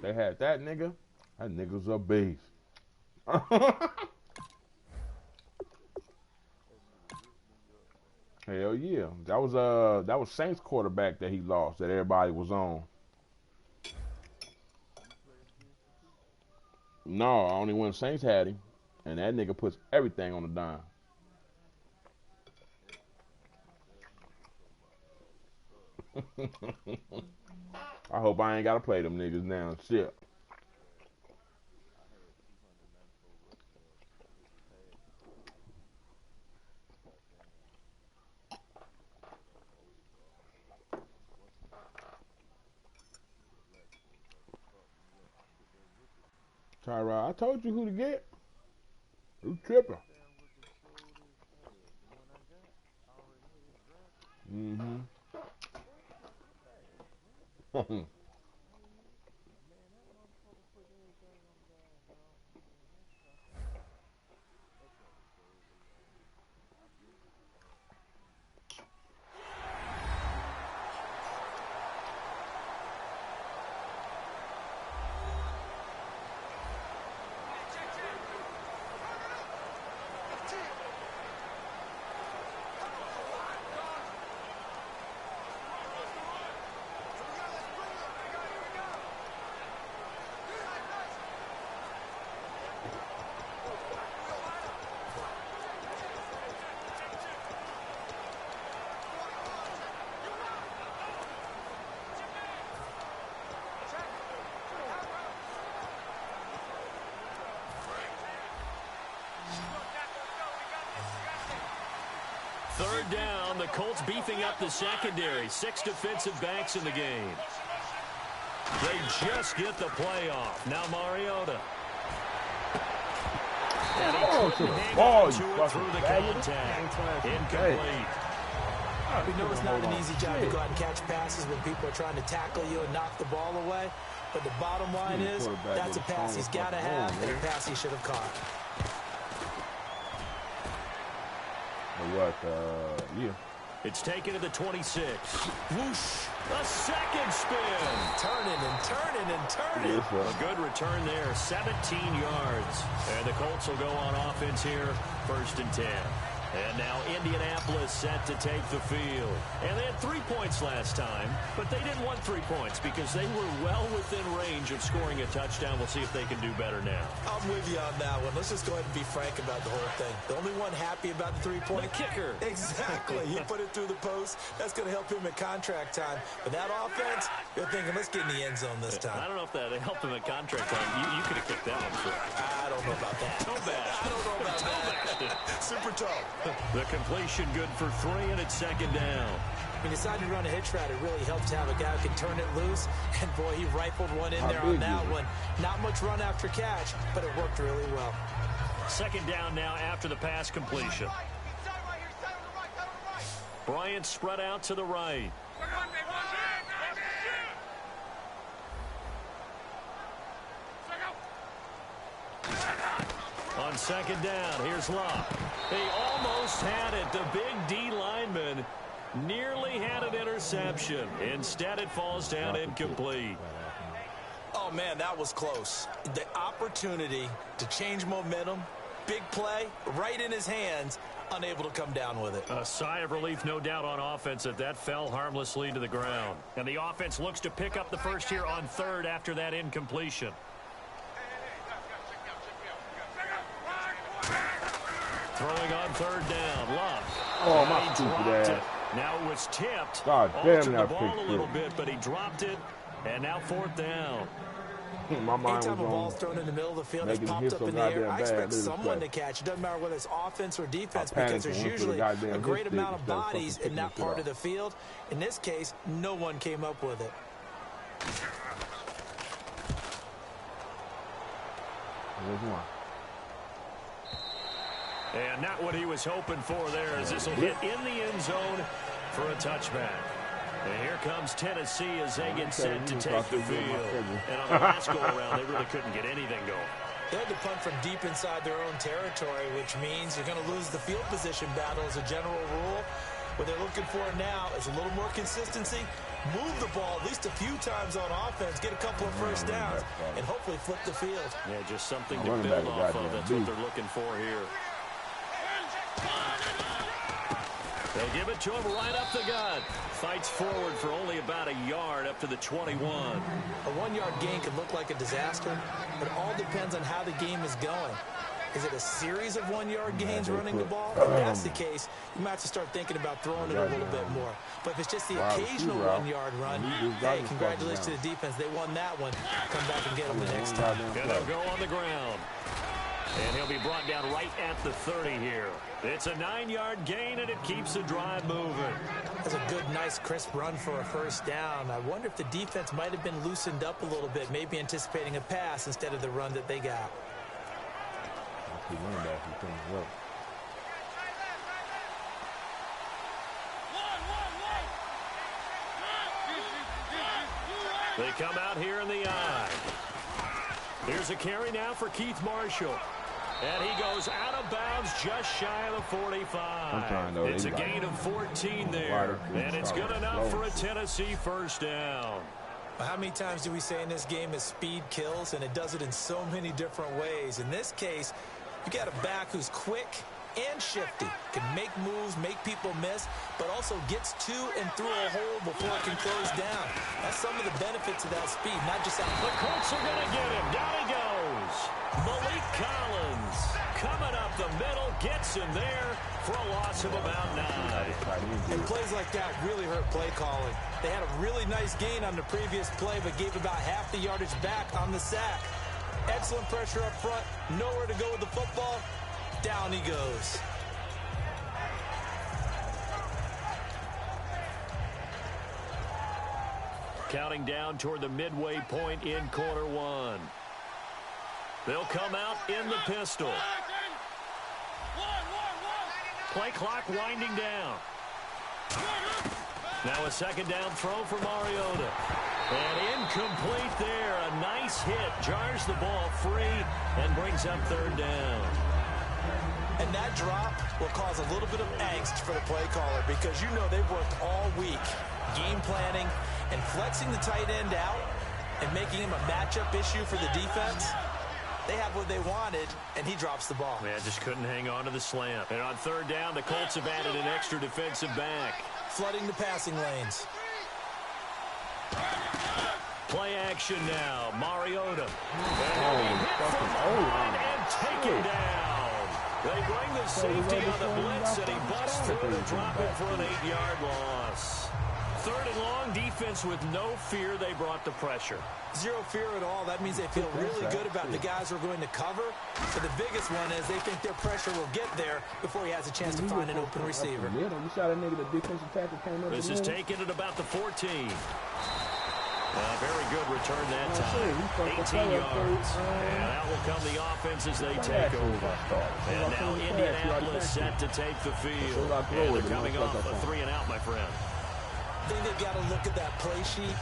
They had that nigga. That nigga's a beast. Hell yeah. That was Saints quarterback that he lost that everybody was on. No, only when Saints had him. And that nigga puts everything on the dime. I hope I ain't gotta play them niggas now. Shit. Tyrod, I told you who to get. You tripping. Mm-hmm. Third down, the Colts beefing up the secondary. 6 defensive backs in the game. They just get the play off. Now Mariota. And he couldn't hang on to it through the contact. Incomplete. We know it's not an easy job to go out and catch passes when people are trying to tackle you and knock the ball away. But the bottom line is, that's a pass he's got to have and a pass he should have caught. What, yeah. It's taken to the 26. Whoosh. A second spin. Turning and turning and turning. Yes, a good return there, 17 yards. And the Colts will go on offense here, 1st and 10. And now Indianapolis set to take the field. And they had 3 points last time, but they didn't want 3 points because they were well within range of scoring a touchdown. We'll see if they can do better now. I'm with you on that one. Let's just go ahead and be frank about the whole thing. The only one happy about the 3-point. The kicker. Exactly. He put it through the post. That's going to help him at contract time. But that offense, they're thinking, let's get in the end zone this time. I don't know if that helped him at contract time. You could have kicked that one for. I don't know about that. Toe bash. I don't know about that. Super tall. The completion good for 3, and it's 2nd down. When you decide to run a hitch route, it really helps to have a guy who can turn it loose. And, boy, he rifled one in there on that one. Not much run after catch, but it worked really well. 2nd down now after the pass completion. Bryant spread out to the right. On 2nd down, here's Locke. They almost had it. The big D lineman nearly had an interception. Instead, it falls down incomplete. Oh, man, that was close. The opportunity to change momentum, big play, right in his hands, unable to come down with it. A sigh of relief, no doubt, on offense that fell harmlessly to the ground. And the offense looks to pick up the first here on 3rd after that incompletion. Throwing on 3rd down, Love. Oh, my stupid ass. Now it was tipped. God damn, the that ball a little pick. bit, but he dropped it. And now 4th down. My mind Anytime was a ball's thrown in the middle of the field, it's making popped hit up so in the air, goddamn I bad. expect Look at someone this to catch. It doesn't matter whether it's offense or defense, I because there's panicked and went for the usually goddamn a great hit amount stick of instead of bodies fucking in that picking part shit of the field. In this case, no one came up with it. There's one. And not what he was hoping for there, as this will hit in the end zone for a touchback. And here comes Tennessee as they get set to take the field. And on the last go-around, they really couldn't get anything going. They had to punt from deep inside their own territory, which means you're going to lose the field position battle as a general rule. What they're looking for now is a little more consistency, move the ball at least a few times on offense, get a couple of first downs, and hopefully flip the field. Yeah, just something to build off of. That's what they're looking for here. They give it to him right up the gut. Fights forward for only about a yard up to the 21. A 1-yard gain could look like a disaster, but it all depends on how the game is going. Is it a series of 1-yard gains running the ball? If that's the case, you might have to start thinking about throwing it a little bit more. But if it's just the occasional 1-yard run, hey, congratulations to the defense. They won that one. Come back and get them the next time. Gonna go on the ground. And he'll be brought down right at the 30 here. It's a 9-yard gain, and it keeps the drive moving. That's a good, nice, crisp run for a first down. I wonder if the defense might have been loosened up a little bit, maybe anticipating a pass instead of the run that they got. They come out here in the eye. Here's a carry now for Keith Marshall. And he goes out of bounds just shy of the 45. It's a gain of 14 there. And it's good enough for a Tennessee first down. How many times do we say in this game is speed kills, and it does it in so many different ways. In this case, you got a back who's quick and shifty, can make moves, make people miss, but also gets to and through a hole before it can close down. That's some of the benefits of that speed, not just out. The Colts are going to get him. Down he goes. Malik Collins coming up the middle, gets him there for a loss of about 9. And plays like that really hurt play calling. They had a really nice gain on the previous play, but gave about half the yardage back on the sack. Excellent pressure up front, nowhere to go with the football. Down he goes. Counting down toward the midway point in quarter one. They'll come out in the pistol. Play clock winding down. Now a second down throw for Mariota. And incomplete there. A nice hit. Jars the ball free and brings up third down. And that drop will cause a little bit of angst for the play caller because you know they've worked all week game planning and flexing the tight end out and making him a matchup issue for the defense. They have what they wanted, and he drops the ball. Man, just couldn't hang on to the slant. And on third down, the Colts have added an extra defensive back. Flooding the passing lanes. Play action now. Mariota. And take him down. They bring the safety on the blitz, and he busts through to drop it for an 8-yard loss. Third and long, defense with no fear. They brought the pressure. Zero fear at all. That means they feel really good about the guys who are going to cover. But the biggest one is they think their pressure will get there before he has a chance to find an open receiver. This is taken at about the 14. Very good return that time. 18 yards. And out will come the offense as they take over. And now Indianapolis set to take the field. And they're coming off a 3-and-out, my friend. I think they've got to look at that play sheet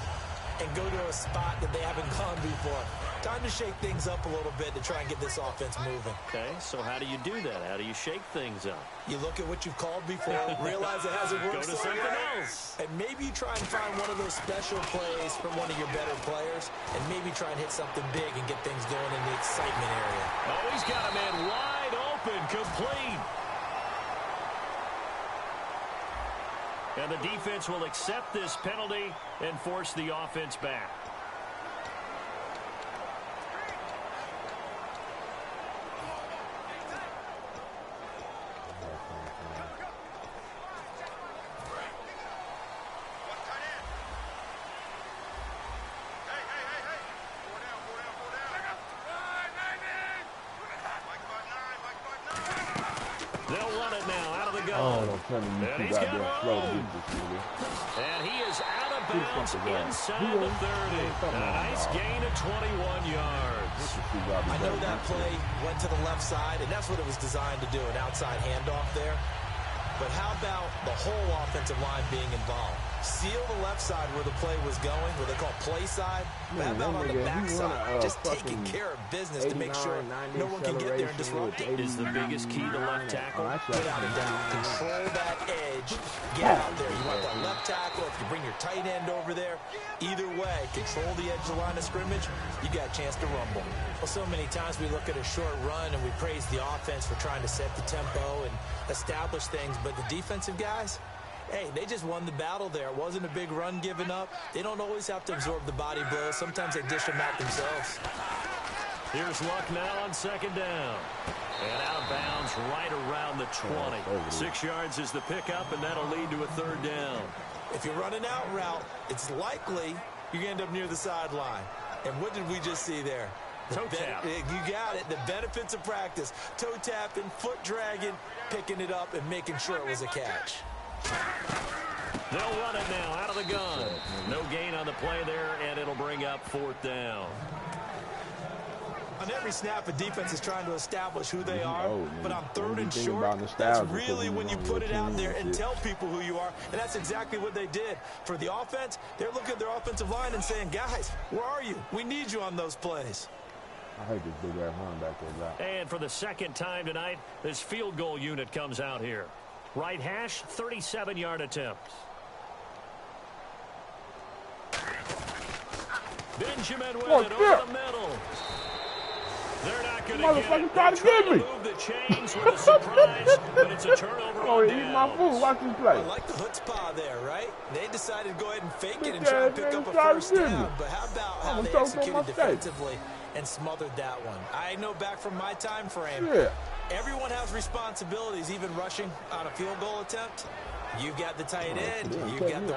and go to a spot that they haven't gone before. Time to shake things up a little bit to try and get this offense moving. Okay, so how do you do that? How do you shake things up? You look at what you've called before, realize it hasn't worked. Go to something else. And maybe you try and find one of those special plays from one of your better players, and maybe try and hit something big and get things going in the excitement area. Oh, he's got a man wide open, complete. And the defense will accept this penalty and force the offense back. They'll run it now out of the gun. Oh, don't tell me you too goddamn slow to get this nigga. And he is out of bounds inside the 30. And a nice gain of 21 yards. I know that play went to the left side, and that's what it was designed to do, an outside handoff there. But how about the whole offensive line being involved? seal the left side where the play was going, what they call play side. How about on the back side, just taking care of business to make sure no one can get there and disrupt it. Is the biggest key to left tackle? Without a doubt. Control that edge. Get out there. You want that left tackle. If you bring your tight end over there, either way, control the edge of the line of scrimmage, you got a chance to rumble. Well, so many times we look at a short run and we praise the offense for trying to set the tempo and establish things, but the defensive guys, hey, they just won the battle there. It wasn't a big run given up. They don't always have to absorb the body blows. Sometimes they dish them out themselves. Here's Luck now on second down. And out of bounds right around the 20. 6 yards is the pickup, and that'll lead to a third down. If you run an out route, it's likely you're going to end up near the sideline. And what did we just see there? Toe tap. You got it. The benefits of practice. Toe tapping, foot dragging, picking it up, and making sure it was a catch. They'll run it now out of the gun. No gain on the play there, and it'll bring up fourth down. On every snap, a defense is trying to establish who they are, but on third and short, that's really when you put it out there and tell people who you are, and that's exactly what they did. For the offense, they're looking at their offensive line and saying, guys, where are you? We need you on those plays. I hate this big-ass run back there. And for the second time tonight, this field goal unit comes out here. Right hash, 37-yard attempt. Benjamin with it over the middle. They're not going to get it. They're trying to move the chains with a surprise, but it's a turnover on downs. Eat my food. Watch him play. I like the chutzpah there, right? They decided to go ahead and fake it and try to pick up a first down. But how about how they executed defensively and smothered that one? I know back from my time frame, everyone has responsibilities, even rushing on a field goal attempt. You've got the tight end, you've got the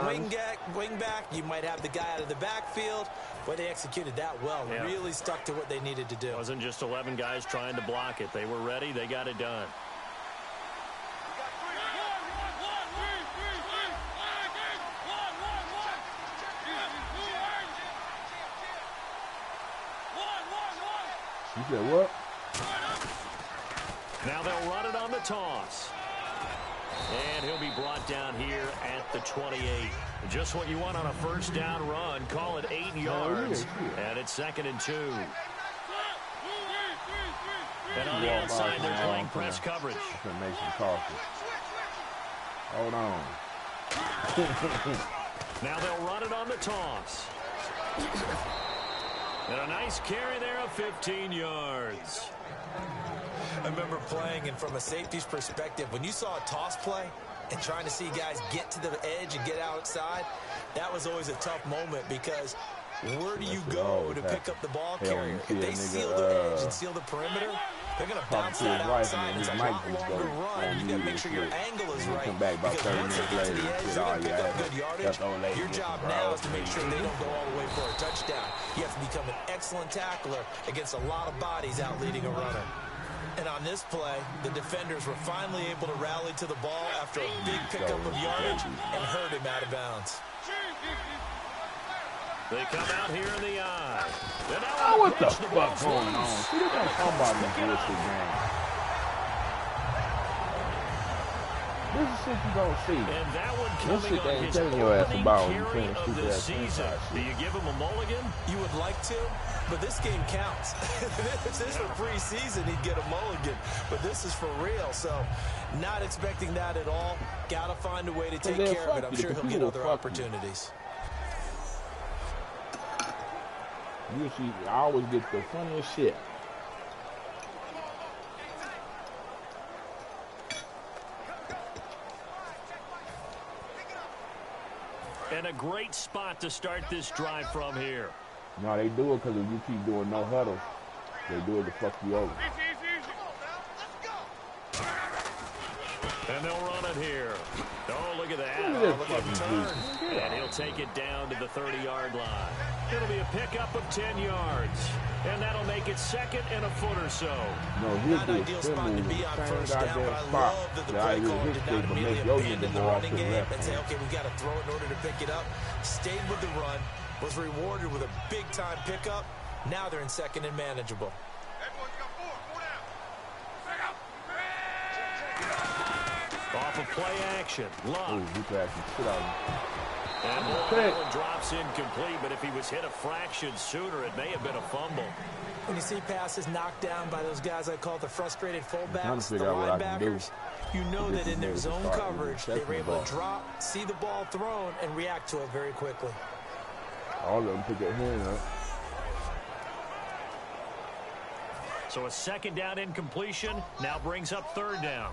wing back, you might have the guy out of the backfield. But they executed that well, really stuck to what they needed to do. It wasn't just 11 guys trying to block it. They were ready, they got it done. You said what? Now they'll run it on the toss. And he'll be brought down here at the 28. Just what you want on a first down run. Call it 8 yards. And it's 2nd and 2. And on the outside, they're playing press coverage. Make some coffee. Hold on. Now they'll run it on the toss. And a nice carry there of 15 yards. I remember playing, and from a safety's perspective, when you saw a toss play and trying to see guys get to the edge and get outside, that was always a tough moment because where do you go to pick up the ball carrier? If they seal the edge and seal the perimeter, they're going to bounce that outside. It's a lot longer run. You got to make sure your angle is right. Because once they get to the edge, they're going to pick up good yardage. Your job now is to make sure they don't go all the way for a touchdown. You have to become an excellent tackler against a lot of bodies out leading a runner. And on this play, the defenders were finally able to rally to the ball after a big pickup of yardage and hurt him out of bounds. They come out here in the eye. What the fuck going on? See, they're going to talk about this bullshit game. This is shit you don't see. And that one coming on his opening carry of the season. Do you give him a mulligan? You would like to, but this game counts. If this were preseason, he'd get a mulligan. But this is for real, so not expecting that at all. Got to find a way to take care of it. I'm sure he'll get other opportunities. You see, I always get the funniest shit. And a great spot to start this drive from here. No, they do it because if you keep doing no huddles, they do it to fuck you over. And they'll run it here. Oh, look at that. Look at this turn. And he'll take it down to the 30-yard line. It'll be a pickup of 10 yards. And that'll make it 2nd and a foot or so. No, here's the ideal spot to be on first down, but I love that the play caller did not immediately abandon the running game and say, okay, we've got to throw it in order to pick it up. Stayed with the run, was rewarded with a big-time pickup. Now they're in 2nd and manageable. Off of play action. Luck. Ooh, And that one drops incomplete, but if he was hit a fraction sooner, it may have been a fumble. When you see passes knocked down by those guys I call the frustrated fullbacks, the linebackers, you know that in their zone coverage, they were able to drop, see the ball thrown, and react to it very quickly. All of them put their hand up. So a second down incompletion now brings up third down.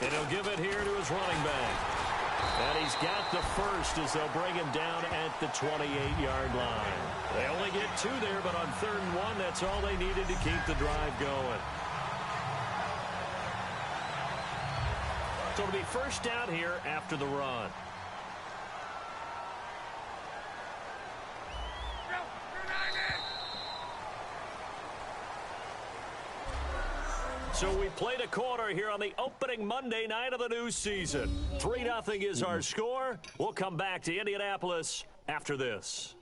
And he'll give it here to his running back. And he's got the first as they'll bring him down at the 28-yard line. They only get 2 there, but on 3rd and 1, that's all they needed to keep the drive going. So it'll be first down here after the run. So we played a quarter here on the opening Monday night of the new season. 3-0 is our score. We'll come back to Indianapolis after this.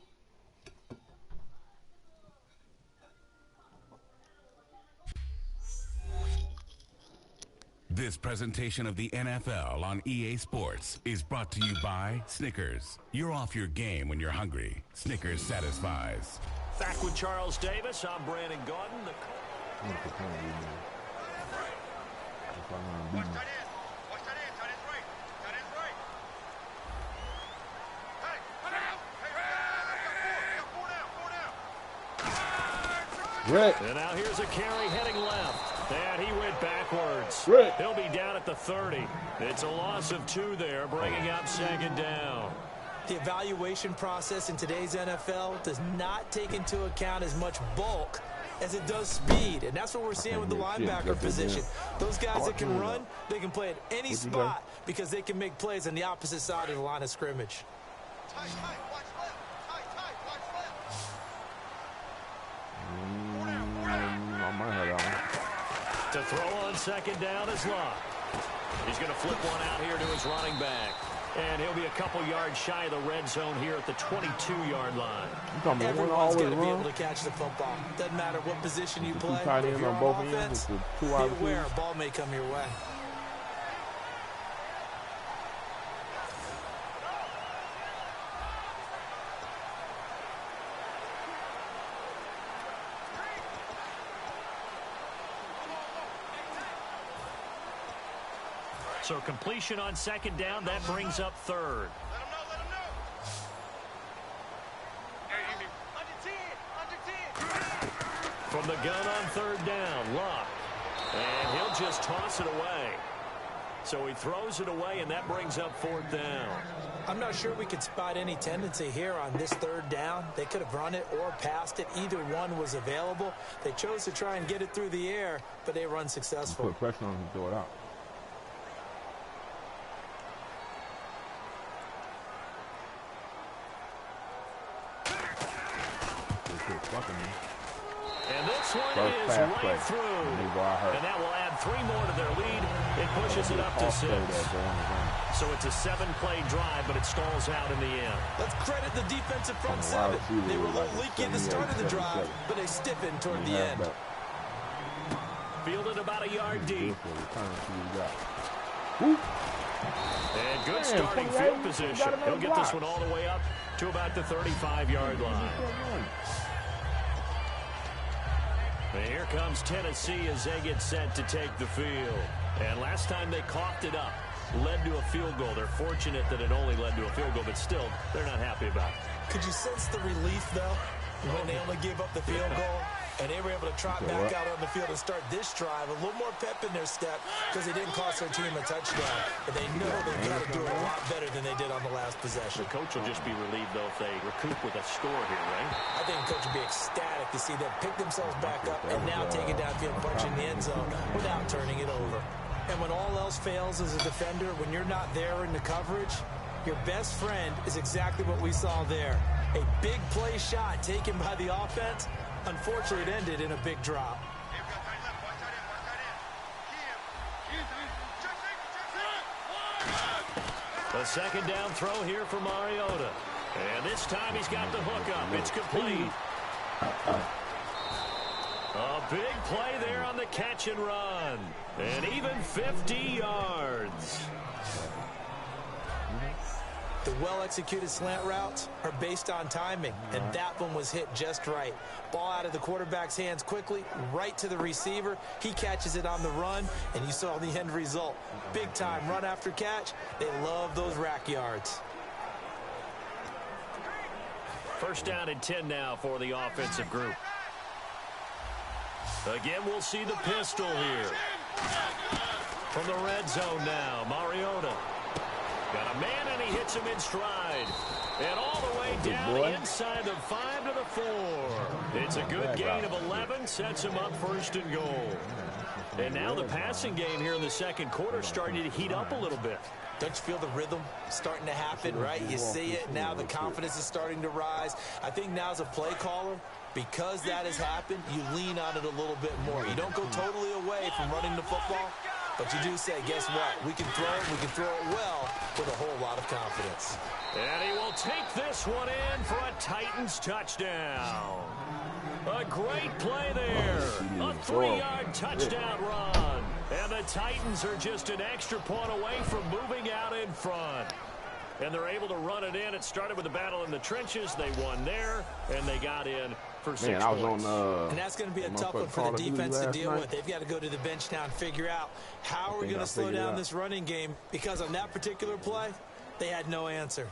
This presentation of the NFL on EA Sports is brought to you by Snickers. You're off your game when you're hungry. Snickers satisfies. Back with Charles Davis. I'm Brandon Gaudin. And now here's a carry heading left. And he went backwards. He'll be down at the 30. It's a loss of 2 there, bringing up second down. The evaluation process in today's NFL does not take into account as much bulk as it does speed, and that's what we're seeing with the linebacker position. Those guys that can run, they can play at any spot because they can make plays on the opposite side of the line of scrimmage. To throw on second down is Locke. He's going to flip one out here to his running back. And he'll be a couple yards shy of the red zone here at the 22-yard line. Everyone's going to be able to catch the football. Doesn't matter what position you play. If you're on offense, be aware a ball may come your way. So completion on second down, that brings up third. From the gun on third down, Locke. And he'll just toss it away. So he throws it away, and that brings up 4th down. I'm not sure we could spot any tendency here on this 3rd down. They could have run it or passed it. Either one was available. They chose to try and get it through the air, but they run successful. Put pressure on him to throw it out. And this one is right through. And that will add 3 more to their lead. It pushes it up to 6. So it's a 7-play drive, but it stalls out in the end. Let's credit the defensive front 7. They were a little leaky at the start of the drive, but they stiffened toward the end. Fielded about a yard deep. And good starting field position. He'll get this one all the way up to about the 35-yard line. And here comes Tennessee as they get set to take the field. And last time they coughed it up, led to a field goal. They're fortunate that it only led to a field goal, but still, they're not happy about it. Could you sense the relief, though, when they only gave up the field goal? And they were able to trot back out on the field and start this drive. A little more pep in their step because they didn't cost their team a touchdown. And they know they've got to do it a lot better than they did on the last possession. The coach will just be relieved, though, if they recoup with a score here, right? I think the coach will be ecstatic to see them pick themselves back up and now take it downfield, punching the end zone without turning it over. And when all else fails as a defender, when you're not there in the coverage, your best friend is exactly what we saw there. A big play shot taken by the offense. Unfortunately, it ended in a big drop. A second down throw here for Mariota. And this time he's got the hook up. It's complete. A big play there on the catch and run. And even 50 yards. The well-executed slant routes are based on timing, and that one was hit just right. Ball out of the quarterback's hands quickly, right to the receiver. He catches it on the run, and you saw the end result. Big-time run after catch. They love those rack yards. First down and 10 now for the offensive group. Again, we'll see the pistol here. From the red zone now, Mariota. Got a man, and he hits him in stride. And all the way down inside the 5 to the 4. It's a good gain of 11, sets him up first and goal. And now the passing game here in the second quarter starting to heat up a little bit. Don't you feel the rhythm starting to happen, right? You see it now. The confidence is starting to rise. I think now as a play caller, because that has happened, you lean on it a little bit more. You don't go totally away from running the football, but you do say, guess what? We can throw it. We can throw it well with a whole lot of confidence. And he will take this one in for a Titans touchdown. A great play there. A 3-yard touchdown run. And the Titans are just an extra point away from moving out in front. And they're able to run it in. It started with a battle in the trenches. They won there, and they got in for 6 points. And that's going to be a tough one for the defense to deal with. They've got to go to the bench now and figure out how are we going to slow down this running game, because on that particular play, they had no answer.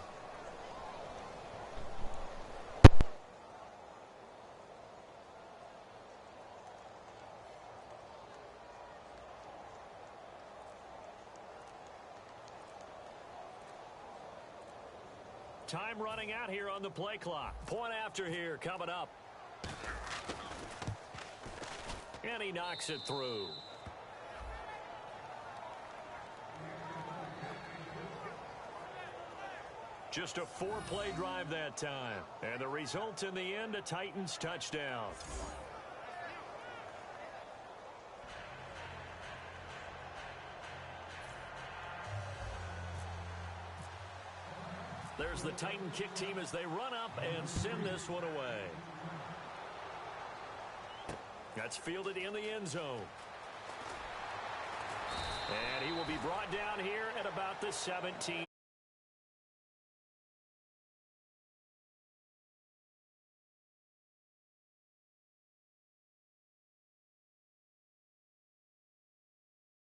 Time running out here on the play clock. Point after here coming up. And he knocks it through. Just a 4-play drive that time. And the result in the end, a Titans touchdown. There's the Titan kick team as they run up and send this one away. That's fielded in the end zone. And he will be brought down here at about the 17.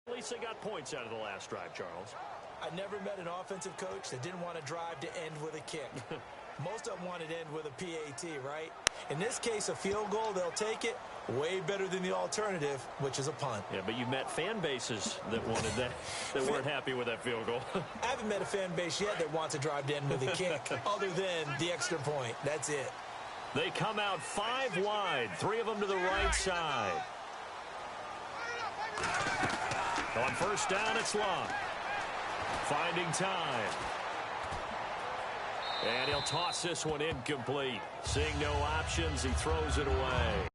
At least they got points out of the last drive, Charles. I never met an offensive coach that didn't want to drive to end with a kick. Most of them wanted to end with a PAT, right? In this case, a field goal, they'll take it. Way better than the alternative, which is a punt. Yeah, but you met fan bases that wanted that, that weren't happy with that field goal. I haven't met a fan base yet that wants to drive to end with a kick, other than the extra point. That's it. They come out 5 wide, 3 of them to the right side. On first down, it's Long. Finding time. And he'll toss this one incomplete. Seeing no options, he throws it away.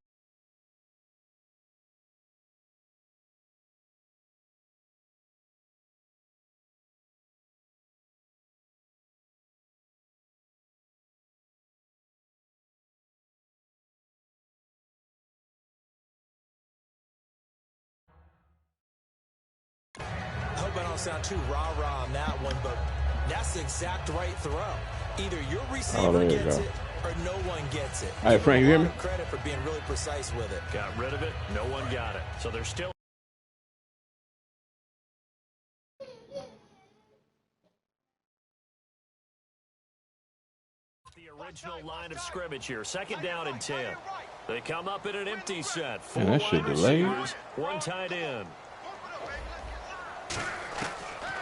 I hope I don't sound too rah-rah on that one, but that's the exact right throw. Either your receiver gets it or no one gets it. All right, Frank, you hear me? Credit for being really precise with it. Got rid of it. No one got it. So they're still. The original line of scrimmage here. Second down and 10. They come up in an empty set. 4 wide receivers, 1 tight end.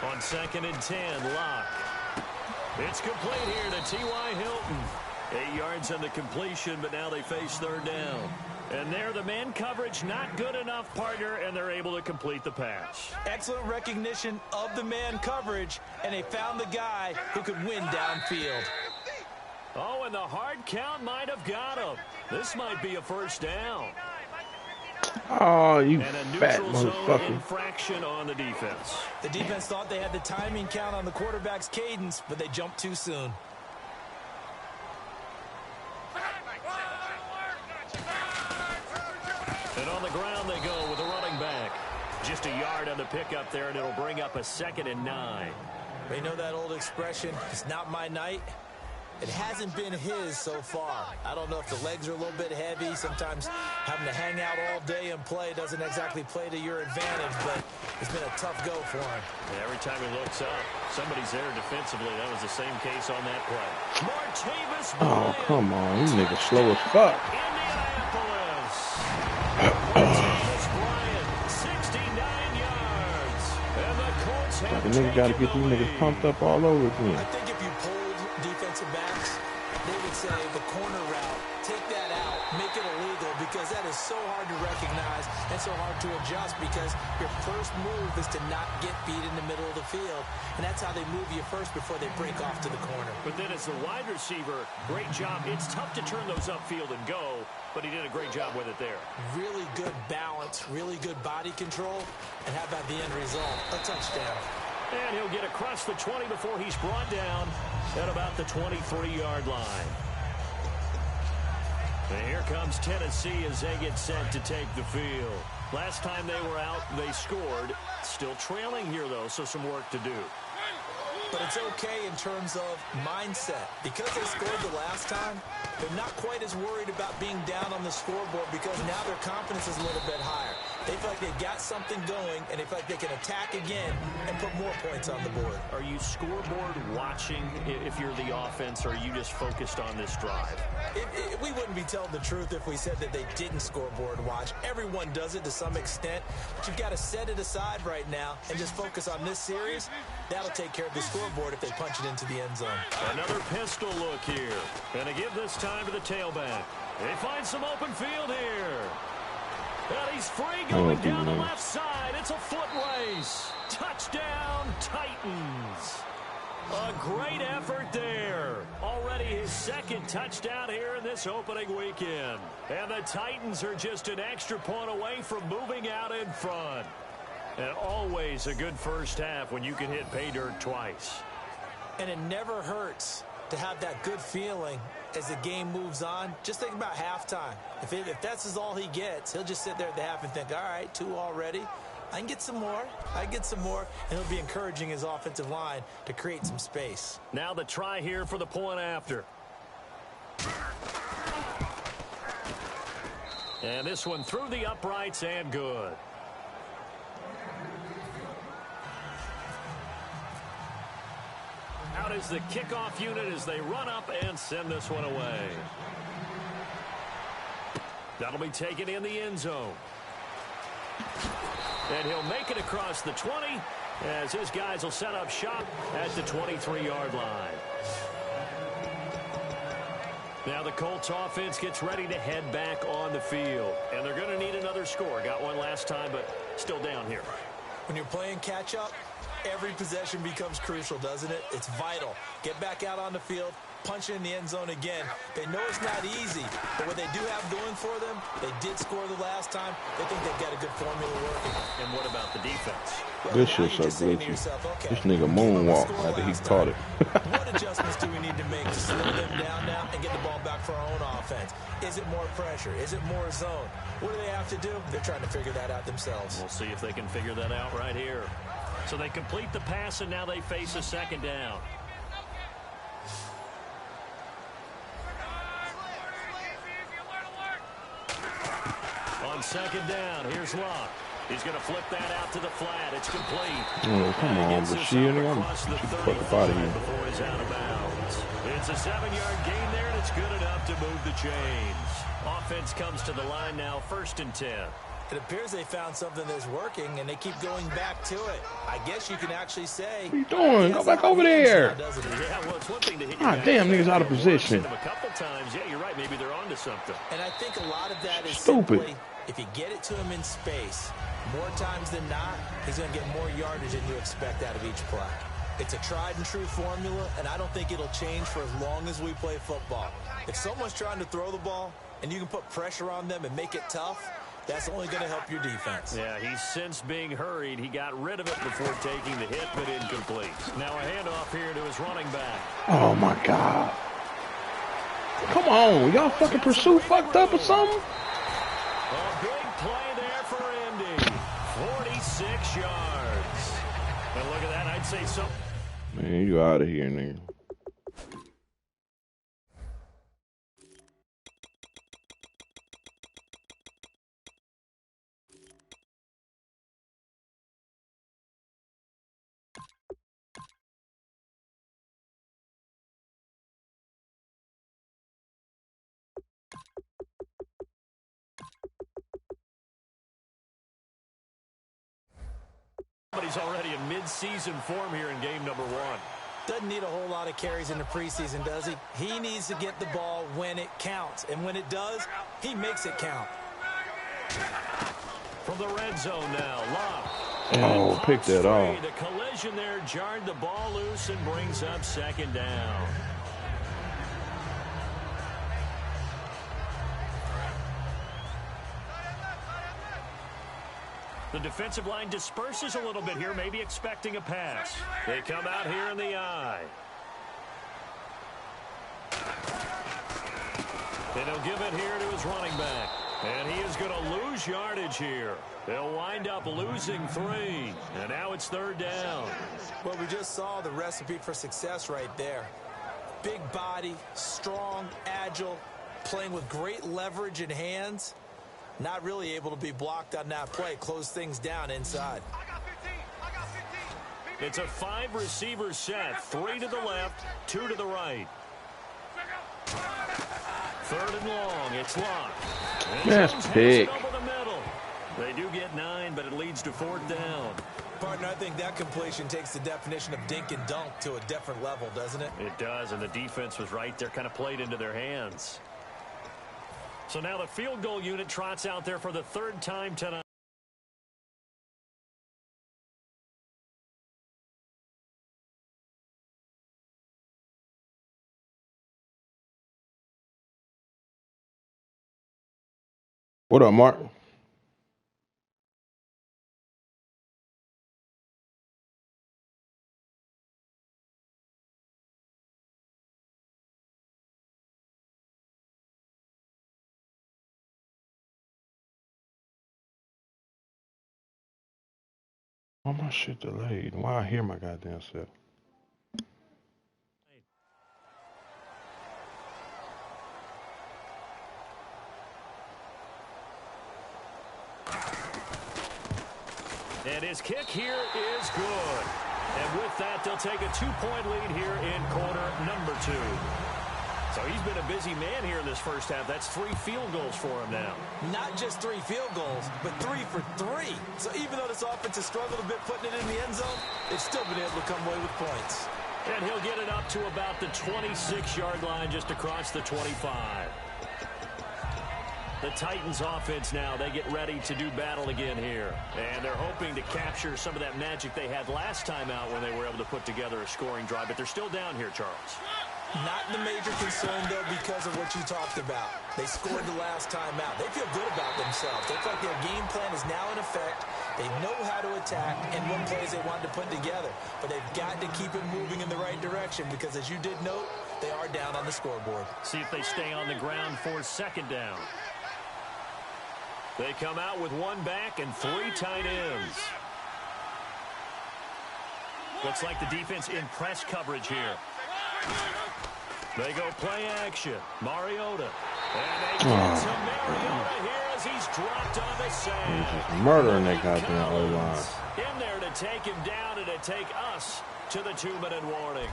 On second and 10, Locke. It's complete here to T.Y. Hilton. 8 yards on the completion, but now they face third down. And there, the man coverage not good enough, partner, and they're able to complete the pass. Excellent recognition of the man coverage, and they found the guy who could win downfield. Oh, and the hard count might have got him. This might be a first down. Oh, you and a fat neutral zone motherfucker. infraction on the defense. The defense thought they had the timing count on the quarterback's cadence, but they jumped too soon. a yard on the pickup there, and it'll bring up a 2nd and 9. You know that old expression, it's not my night? It hasn't been his so far. I don't know if the legs are a little bit heavy. Sometimes having to hang out all day and play doesn't exactly play to your advantage, but it's been a tough go for him. Yeah, every time he looks up, somebody's there defensively. That was the same case on that play. Martavis Oh, come on. These niggas slow as fuck. Indianapolis. Martavis Bryant, 69 yards. And the Colts have The niggas got to get these niggas pumped up all over again. I think if you pulled defensive backs, they would say the corner route, take that out, make it illegal, because that is so hard to recognize and so hard to adjust, because your first move is to not get beat in the middle of the field, and that's how they move you first before they break off to the corner. But then as the wide receiver, great job. It's tough to turn those upfield and go, but he did a great job with it there. Really good balance, really good body control, and how about the end result? A touchdown. And he'll get across the 20 before he's brought down at about the 23-yard line. And here comes Tennessee as they get set to take the field. Last time they were out, they scored. Still trailing here, though, so some work to do. But it's okay in terms of mindset. Because they scored the last time, they're not quite as worried about being down on the scoreboard, because now their confidence is a little bit higher. They feel like they've got something going, and they feel like they can attack again and put more points on the board. Are you scoreboard watching if you're the offense, or are you just focused on this drive? We wouldn't be telling the truth if we said that they didn't scoreboard watch. Everyone does it to some extent, but you've got to set it aside right now and just focus on this series. That'll take care of the scoreboard if they punch it into the end zone. Another pistol look here. And to give this time to the tailback. They find some open field here. And he's free going down the left side. It's a foot race. Touchdown, Titans. A great effort there. Already his 2nd touchdown here in this opening weekend. And the Titans are just an extra point away from moving out in front. And always a good first half when you can hit pay dirt twice. And it never hurts to have that good feeling as the game moves on. Just think about halftime. If that's all he gets, he'll just sit there at the half and think, all right, 2 already. I can get some more. I can get some more. And he'll be encouraging his offensive line to create some space. Now the try here for the point after. And this one through the uprights and good. Out is the kickoff unit as they run up and send this one away. That'll be taken in the end zone. And he'll make it across the 20 as his guys will set up shop at the 23-yard line. Now the Colts offense gets ready to head back on the field. And they're going to need another score. Got one last time, but still down here. When you're playing catch-up, every possession becomes crucial, doesn't it? It's vital. Get back out on the field, punch it in the end zone again. They know it's not easy, but what they do have going for them, they did score the last time. They think they've got a good formula working. And what about the defense? Well, this shit's so glitchy. Okay, this nigga moonwalk after he caught it. What adjustments do we need to make to slow them down now and get the ball back for our own offense? Is it more pressure? Is it more zone? What do they have to do? They're trying to figure that out themselves. We'll see if they can figure that out right here. So they complete the pass, and now they face a 2nd down. On 2nd down, here's Locke. He's going to flip that out to the flat. It's complete. Oh, come on, Bashir. Put the body in. Before he's out of bounds. It's a 7-yard gain there, and it's good enough to move the chains. Offense comes to the line now, 1st and 10. It appears they found something that's working, and they keep going back to it. I guess you can actually say... What are you doing? Go back over there. Yeah, well, it's one thing to hit God damn, niggas out of position. A couple times, yeah, you're right. Maybe they're onto something. And I think a lot of that is stupid. Simply, if you get it to him in space, more times than not, he's going to get more yardage than you expect out of each play. It's a tried-and-true formula, and I don't think it'll change for as long as we play football. If someone's trying to throw the ball, and you can put pressure on them and make it tough, that's only going to help your defense. Yeah, he's since being hurried. He got rid of it before taking the hit, but incomplete. Now a handoff here to his running back. Oh, my God. Come on. Y'all fucking pursuit fucked up or something? A big play there for Indy. 46 yards. And look at that. I'd say so. Man, you out of here, nigga. But he's already in mid-season form here in game number 1. Doesn't need a whole lot of carries in the preseason, does he? He needs to get the ball when it counts. And when it does, he makes it count. From the red zone now, Locke. Oh, pick that off. The collision there jarred the ball loose and brings up second down. The defensive line disperses a little bit here, maybe expecting a pass. They come out here in the eye. And he'll give it here to his running back. And he is going to lose yardage here. They'll wind up losing 3. And now it's third down. Well, we just saw the recipe for success right there. Big body, strong, agile, playing with great leverage in hands. Not really able to be blocked on that play. Close things down inside. It's a 5-receiver set. 3 to the left, 2 to the right. Third and long. It's Locke. That's big. Over the middle. They do get 9, but it leads to fourth down. Partner, I think that completion takes the definition of dink and dunk to a different level, doesn't it? It does, and the defense was right there, kind of played into their hands. So now the field goal unit trots out there for the 3rd time tonight. What up, Mark? Why my shit delayed? Why I hear my goddamn self? And his kick here is good. And with that, they'll take a 2-point lead here in quarter number 2. So he's been a busy man here in this first half. That's 3 field goals for him now. Not just 3 field goals, but 3 for 3. So even though this offense has struggled a bit putting it in the end zone, they've still been able to come away with points. And he'll get it up to about the 26-yard line, just across the 25. The Titans offense now, they get ready to do battle again here. And they're hoping to capture some of that magic they had last time out when they were able to put together a scoring drive. But they're still down here, Charles. Not the major concern, though, because of what you talked about. They scored the last time out. They feel good about themselves. They feel like their game plan is now in effect. They know how to attack and what plays they want to put together. But they've got to keep it moving in the right direction because, as you did note, they are down on the scoreboard. See if they stay on the ground for second down. They come out with 1 back and 3 tight ends. Looks like the defense in press coverage here. They go play action. Mariota. And they get to Mariota here as he's dropped on the sand. He's just murdering that goddamn O-line. In there to take him down and to take us to the 2-minute warning.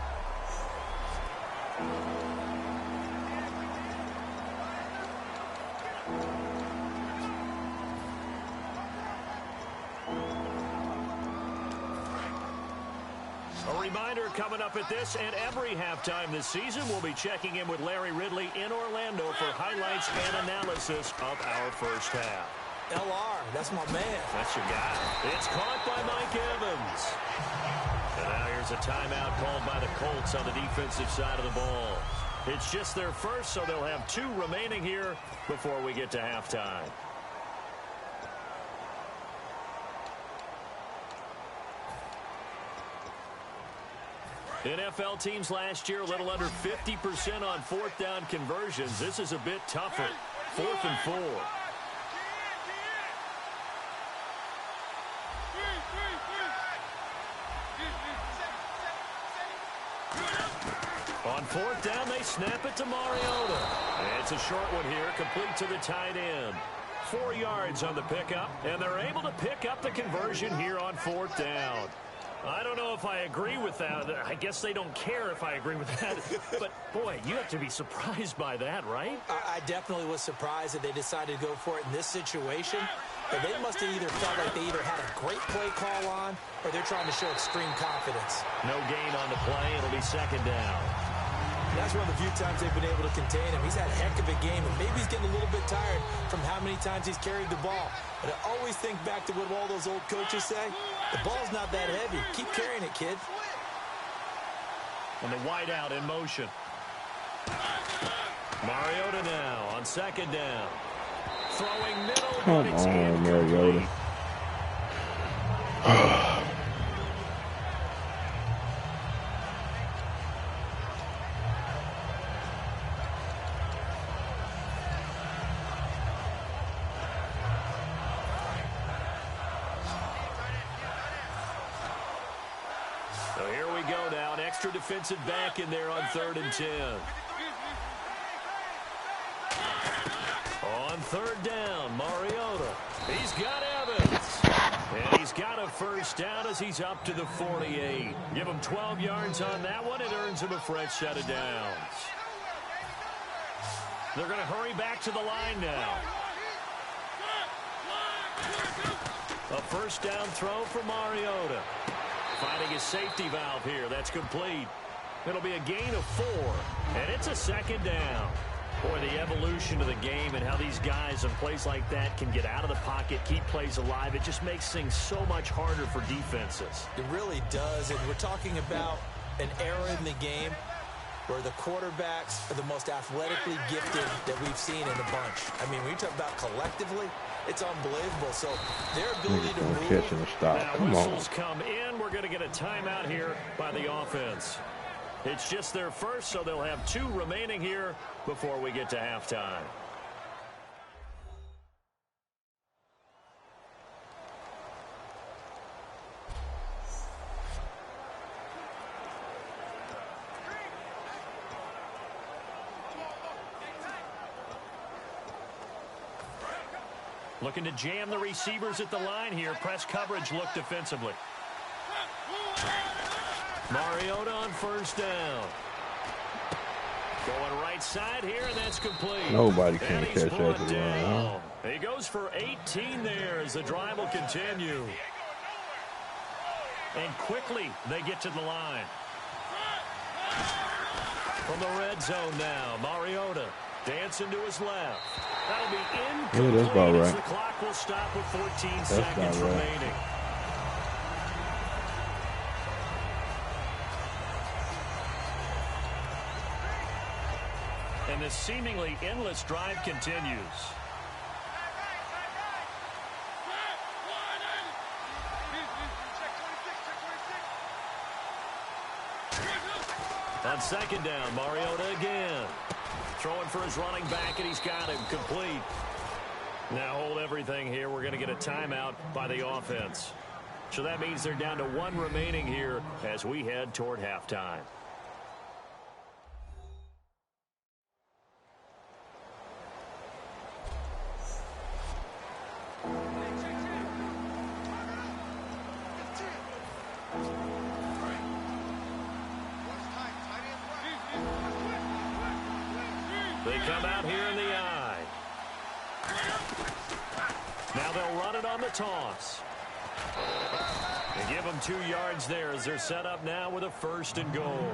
A reminder coming up at this and every halftime this season, we'll be checking in with Larry Ridley in Orlando for highlights and analysis of our first half. LR, that's my man. That's your guy. It's caught by Mike Evans. And now here's a timeout called by the Colts on the defensive side of the ball. It's just their first, so they'll have 2 remaining here before we get to halftime. NFL teams last year a little under 50% on 4th down conversions. This is a bit tougher. 4th and 4. On fourth down, they snap it to Mariota. It's a short one here, complete to the tight end. 4 yards on the pickup, and they're able to pick up the conversion here on fourth down. I don't know if I agree with that. I guess they don't care if I agree with that. But, boy, you have to be surprised by that, right? I definitely was surprised that they decided to go for it in this situation. But they must have either felt like they either had a great play call on or they're trying to show extreme confidence. No gain on the play. It'll be second down. That's one of the few times they've been able to contain him. He's had a heck of a game, and maybe he's getting a little bit tired from how many times he's carried the ball. But I always think back to what all those old coaches say. The ball's not that heavy. Keep carrying it, kid. And the wideout in motion. Mariota now on second down. Throwing middle, but it's incomplete. Mariota. So here we go now. An extra defensive back in there on 3rd and 10. On 3rd down, Mariota. He's got Evans. And he's got a first down as he's up to the 48. Give him 12 yards on that one. It earns him a fresh set of downs. They're going to hurry back to the line now. A first down throw for Mariota. Finding his safety valve here. That's complete. It'll be a gain of 4. And it's a second down. Boy, the evolution of the game and how these guys in plays like that can get out of the pocket, keep plays alive, it just makes things so much harder for defenses. It really does. And we're talking about an era in the game where the quarterbacks are the most athletically gifted that we've seen in the bunch. I mean, when you talk about collectively, it's unbelievable. So their ability to move. Catch and stop. Now whistles come in. We're going to get a timeout here by the offense. It's just their first, so they'll have 2 remaining here before we get to halftime. Looking to jam the receivers at the line here. Press coverage look defensively. Mariota on first down. Going right side here, and that's complete. Nobody can catch that to the line, down. He goes for 18 there as the drive will continue. And quickly they get to the line. From the red zone now, Mariota dancing to his left. That'll be incomplete. That's about right. As the clock will stop with 14 seconds remaining. And this seemingly endless drive continues. On second down, Mariota again. Throwing for his running back, and he's got him complete. Now hold everything here. We're going to get a timeout by the offense. So that means they're down to 1 remaining here as we head toward halftime. They come out here in the eye. Now they'll run it on the toss. They give them 2 yards there as they're set up now with a 1st and goal.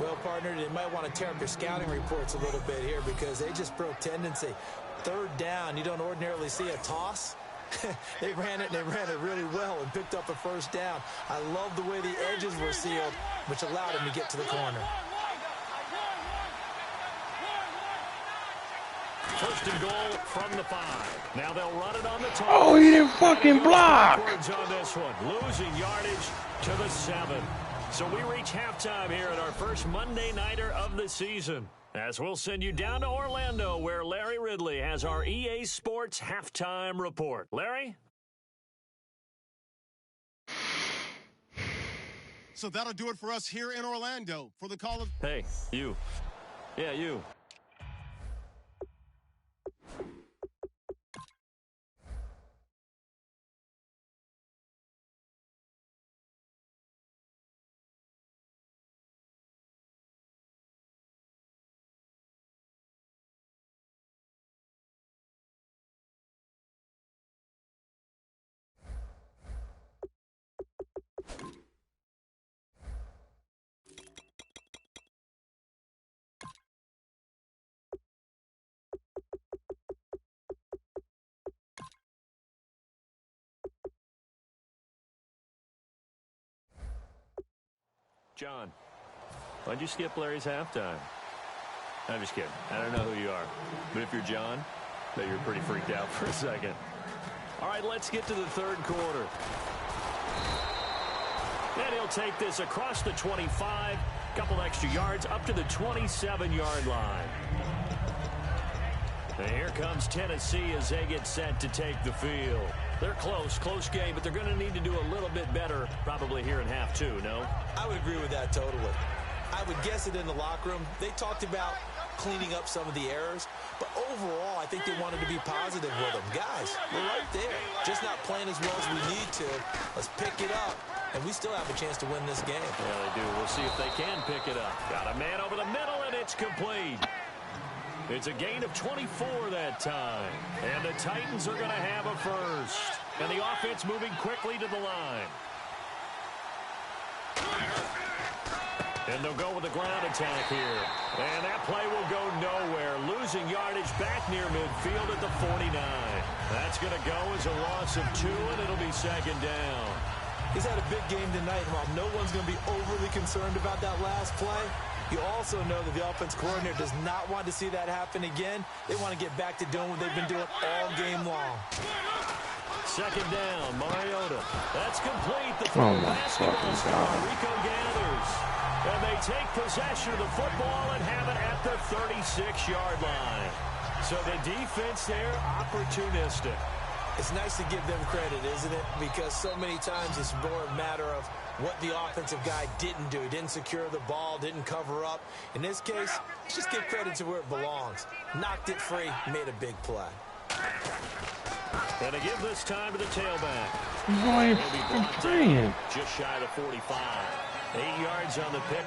Well, partner, they might want to tear up their scouting reports a little bit here because they just broke tendency. 3rd down, you don't ordinarily see a toss. They ran it really well and picked up a 1st down. I love the way the edges were sealed, which allowed him to get to the corner. 1st and goal from the 5. Now they'll run it on the toss. Oh, he didn't fucking block. On this one, losing yardage to the 7. So we reach halftime here at our first Monday Nighter of the season. As we'll send you down to Orlando, where Larry Ridley has our EA Sports Halftime Report. Larry? So that'll do it for us here in Orlando for the call of... Hey, you. Yeah, you. John, why'd you skip Larry's halftime? I'm just kidding. I don't know who you are. But if you're John, bet you're pretty freaked out for a second. All right, let's get to the third quarter. And he'll take this across the 25, couple extra yards, up to the 27-yard line. And here comes Tennessee as they get set to take the field. They're close game, but they're going to need to do a little bit better probably here in half two, no? I would agree with that totally. I would guess it in the locker room. They talked about cleaning up some of the errors, but overall, I think they wanted to be positive with them. Guys, we're right there. Just not playing as well as we need to. Let's pick it up, and we still have a chance to win this game. Yeah, they do. We'll see if they can pick it up. Got a man over the middle, and it's complete. It's a gain of 24 that time. And the Titans are going to have a first. And the offense moving quickly to the line. And they'll go with the ground attack here. And that play will go nowhere. Losing yardage back near midfield at the 49. That's going to go as a loss of 2, and it'll be second down. He's had a big game tonight, and while no one's going to be overly concerned about that last play, you also know that the offense coordinator does not want to see that happen again. They want to get back to doing what they've been doing all game long. Second down, Mariota. That's complete. The basketball star, Rico gathers. And they take possession of the football and have it at the 36-yard line. So the defense there, opportunistic. It's nice to give them credit, isn't it? Because so many times it's more a matter of what the offensive guy didn't do. Didn't secure the ball, didn't cover up. In this case, just give credit to where it belongs. Knocked it free, made a big play. And to give this time to the tailback. Just shy of the 45. 8 yards on the pick.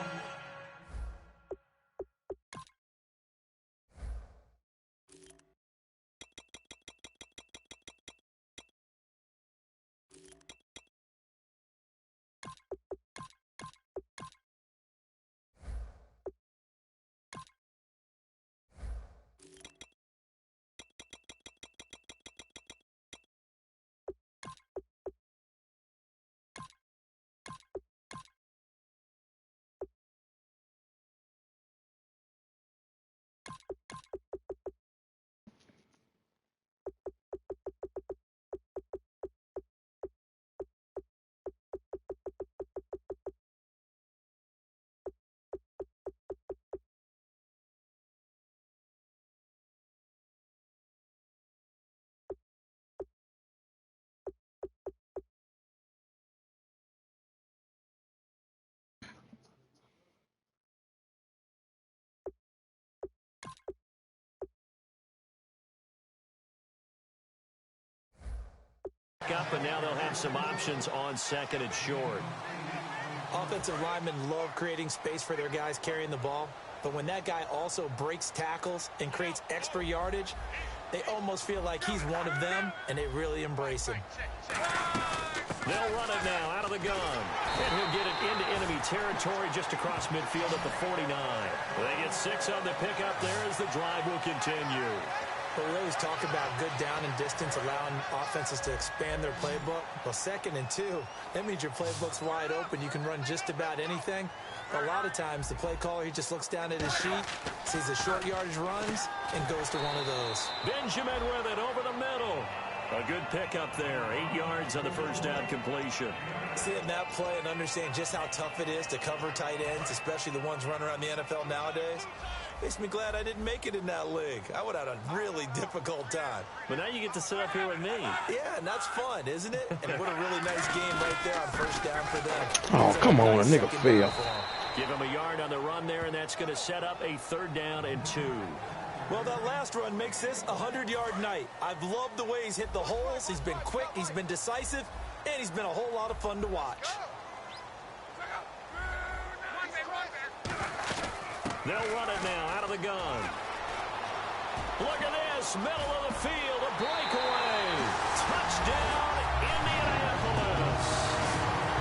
Up, and now they'll have some options on second and short. Offensive linemen love creating space for their guys carrying the ball, but when that guy also breaks tackles and creates extra yardage, they almost feel like he's one of them, and they really embrace him. They'll run it now out of the gun, and he'll get it into enemy territory just across midfield at the 49. They get 6 on the pickup there as the drive will continue. But we always talk about good down and distance, allowing offenses to expand their playbook. Well, 2nd and 2, that means your playbook's wide open. You can run just about anything. But a lot of times, the play caller, he just looks down at his sheet, sees the short yardage runs, and goes to one of those. Benjamin with it over the middle. A good pickup there. 8 yards on the first down completion. Seeing that play and understand just how tough it is to cover tight ends, especially the ones running around the NFL nowadays, makes me glad I didn't make it in that league. I would have had a really difficult time. But now you get to sit up here with me. Yeah, and that's fun, isn't it? And what a really nice game right there on first down for them. Oh, come on, a nigga fail. Give him a yard on the run there, and that's going to set up a 3rd down and 2. Well, that last run makes this a 100-yard night. I've loved the way he's hit the holes. He's been quick, he's been decisive, and he's been a whole lot of fun to watch. They'll run it now out of the gun. Look at this, middle of the field, a breakaway. Touchdown, Indianapolis.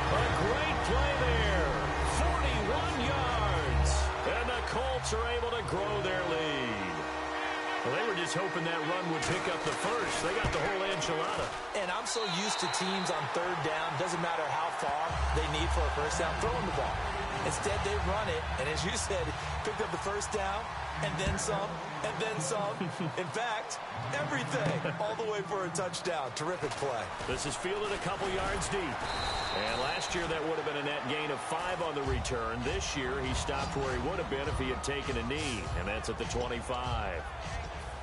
A great play there, 41 yards. And the Colts are able to grow their lead. Well, they were just hoping that run would pick up the first. They got the whole enchilada. And I'm so used to teams on 3rd down, doesn't matter how far they need for a first down, throwing the ball. Instead, they run it, and as you said, picked up the first down, and then some, and then some. In fact, everything, all the way for a touchdown. Terrific play. This is fielded a couple yards deep. And last year, that would have been a net gain of 5 on the return. This year, he stopped where he would have been if he had taken a knee, and that's at the 25.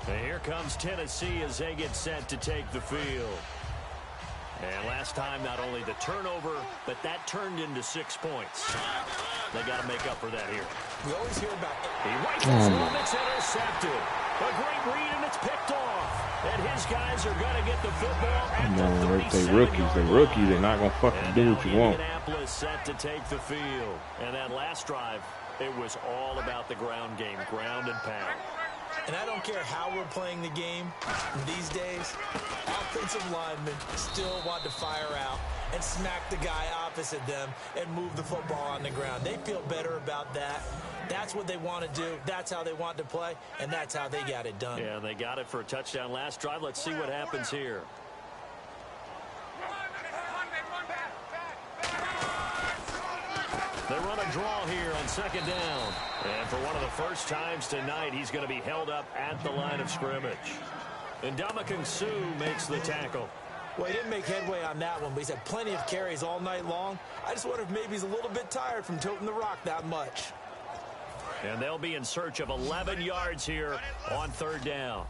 And here comes Tennessee as they get set to take the field. And last time, not only the turnover, but that turned into 6 points. They got to make up for that here. We always hear about it. He rifles one, it's intercepted. A great read, and it's picked off. And his guys are going to get the football at the 37-yard They rookies. They're not going to fucking do what you want. Indianapolis set to take the field. And that last drive, it was all about the ground game, ground and pound. And I don't care how we're playing the game these days, offensive linemen still want to fire out and smack the guy opposite them and move the football on the ground. They feel better about that. That's what they want to do. That's how they want to play, and that's how they got it done. Yeah, they got it for a touchdown last drive. Let's see what happens here. They run a draw here on 2nd down. And for one of the first times tonight, he's going to be held up at the line of scrimmage. And Ndamukong Suh makes the tackle. Well, he didn't make headway on that one, but he's had plenty of carries all night long. I just wonder if maybe he's a little bit tired from toting the rock that much. And they'll be in search of 11 yards here on 3rd down.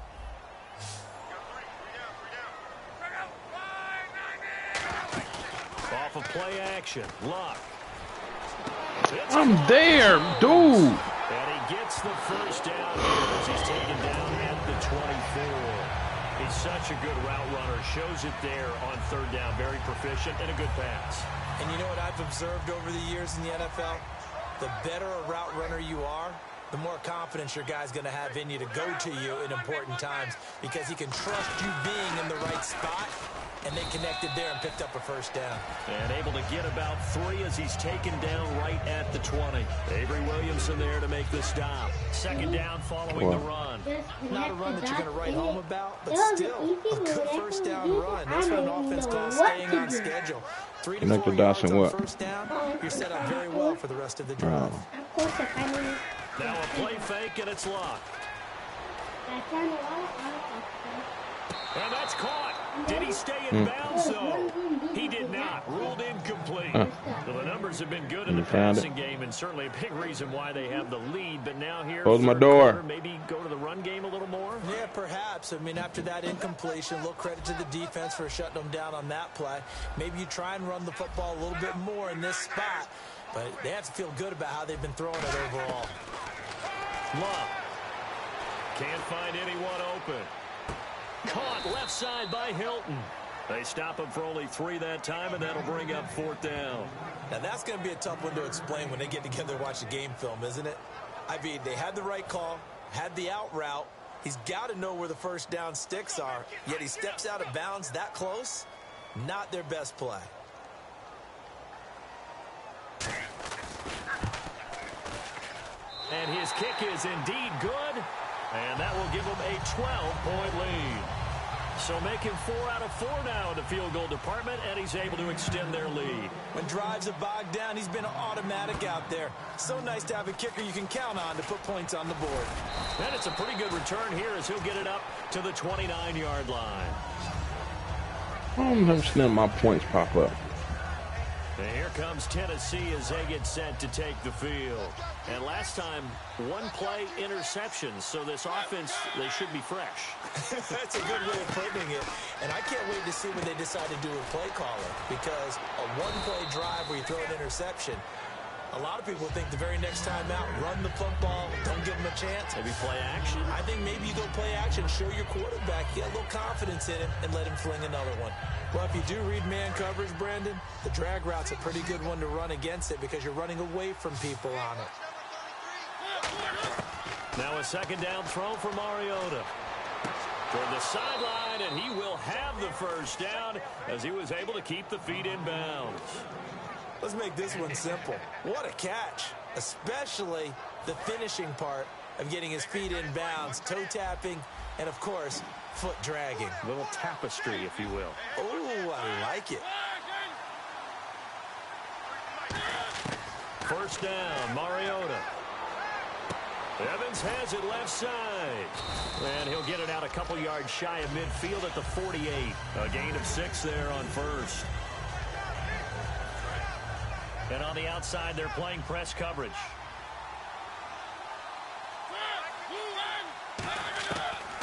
Off of play action, Luck. I'm there, dude. And he gets the first down here as he's taken down at the 24. He's such a good route runner. Shows it there on 3rd down. Very proficient and a good pass. And you know what I've observed over the years in the NFL? The better a route runner you are, the more confidence your guy's going to have in you to go to you in important times because he can trust you being in the right spot. And they connected there and picked up a first down. And able to get about 3 as he's taken down right at the 20. Avery Williamson there to make the stop. 2nd down following the run. Not a run that you're going to write home about, but still a good first down run. That's what an offense calls staying on schedule. 3 to 4 yards on first down. You're set up very well for the rest of the drive. Now a play fake, and it's Luck. And that's caught. Did he stay in bounds, though? He did not. Ruled incomplete. So the numbers have been good in the passing game, and certainly a big reason why they have the lead. But now here, close my door. Maybe go to the run game a little more? Yeah, perhaps. I mean, after that incompletion, a little credit to the defense for shutting them down on that play. Maybe you try and run the football a little bit more in this spot. But they have to feel good about how they've been throwing it overall. Luck. Can't find anyone open. Caught left side by Hilton. They stop him for only 3 that time, and that'll bring up 4th down. Now, that's going to be a tough one to explain when they get together and watch the game film, isn't it? I mean, they had the right call, had the out route. He's got to know where the first down sticks are, yet he steps out of bounds that close. Not their best play. And his kick is indeed good. And that will give them a 12-point lead. So making 4 out of 4 now in the field goal department, and he's able to extend their lead. When drives are bogged down, he's been automatic out there. So nice to have a kicker you can count on to put points on the board. And it's a pretty good return here as he'll get it up to the 29-yard line. I don't understand my points pop up. And here comes Tennessee as they get set to take the field. And last time, one play interception. So this offense, they should be fresh. That's a good way of putting it. And I can't wait to see what they decide to do with play calling. Because a one-play drive where you throw an interception, a lot of people think the very next time out, run the football, don't give them a chance. Maybe play action. I think maybe you go play action, show your quarterback, get a little confidence in him, and let him fling another one. Well, if you do read man coverage, Brandon, the drag route's a pretty good one to run against it because you're running away from people on it. Now a second down throw for Mariota. Toward the sideline, and he will have the first down as he was able to keep the feet in bounds. Let's make this one simple. What a catch, especially the finishing part of getting his feet in bounds, toe tapping, and, of course, foot dragging. A little tapestry, if you will. Oh, I like it. First down, Mariota. Evans has it left side. And he'll get it out a couple yards shy of midfield at the 48. A gain of 6 there on first. And on the outside, they're playing press coverage.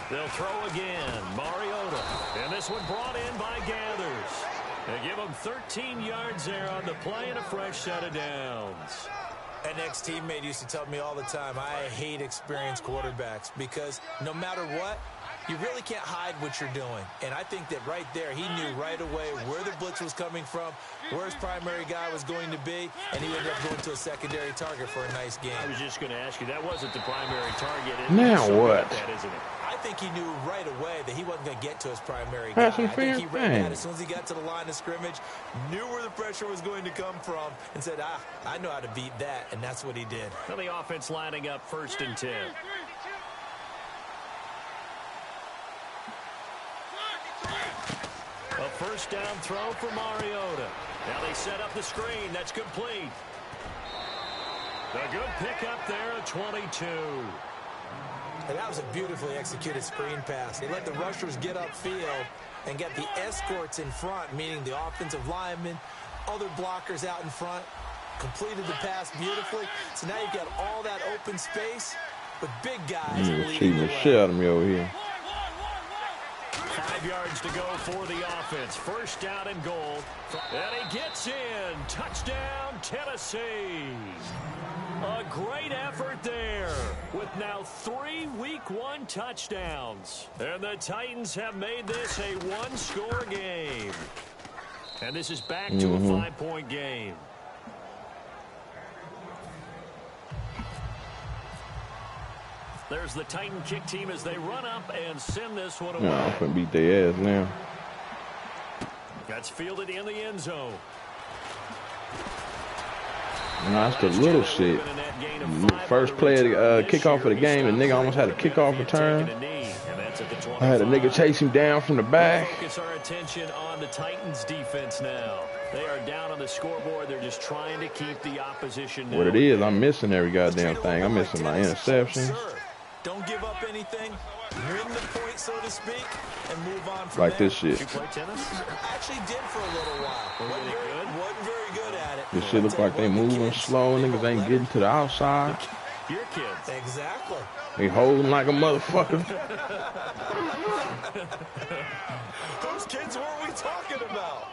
They'll throw again. Mariota. And this one brought in by Gathers. They give him 13 yards there on the play and a fresh set of downs. An ex-teammate used to tell me all the time, I hate experienced quarterbacks because no matter what, you really can't hide what you're doing. And I think that right there, he knew right away where the blitz was coming from, where his primary guy was going to be, and he ended up going to a secondary target for a nice game. I was just going to ask you, that wasn't the primary target. Now what? That, isn't it? I think he knew right away that he wasn't going to get to his primary guy. I think he read that as soon as he got to the line of scrimmage, knew where the pressure was going to come from, and said, I know how to beat that, and that's what he did. Now the offense lining up 1st and 10. A first down throw for Mariota. Now they set up the screen. That's complete. A good pickup there at 22. And that was a beautifully executed screen pass. They let the rushers get upfield and get the escorts in front, meaning the offensive linemen, other blockers out in front, completed the pass beautifully. So now you've got all that open space with big guys leading the way. Shit out of me over here. 5 yards to go for the offense. First down and goal. And he gets in. Touchdown, Tennessee. A great effort there with now 3 Week 1 touchdowns. And the Titans have made this a one-score game. And this is back to a 5-point game. There's the Titan kick team as they run up and send this one away. No, I'm going to beat their ass now. That's fielded in the end zone. No, that's the little shit. First play of the kickoff of the game, the nigga almost had a kickoff return. I had a nigga chase him down from the back. Focus our attention on the Titans defense now. They are down on the scoreboard. They're just trying to keep the opposition down. What it is, I'm missing every goddamn thing. I'm missing my interceptions. Don't give up anything. Win the point, so to speak, and move on from like there. this shit. Did you play tennis? I actually did for a little while. Wasn't very good at it. This shit look like they moving slow. Niggas ain't getting to the outside. Your kids. Exactly. They holding like a motherfucker. Whose kids were we talking about?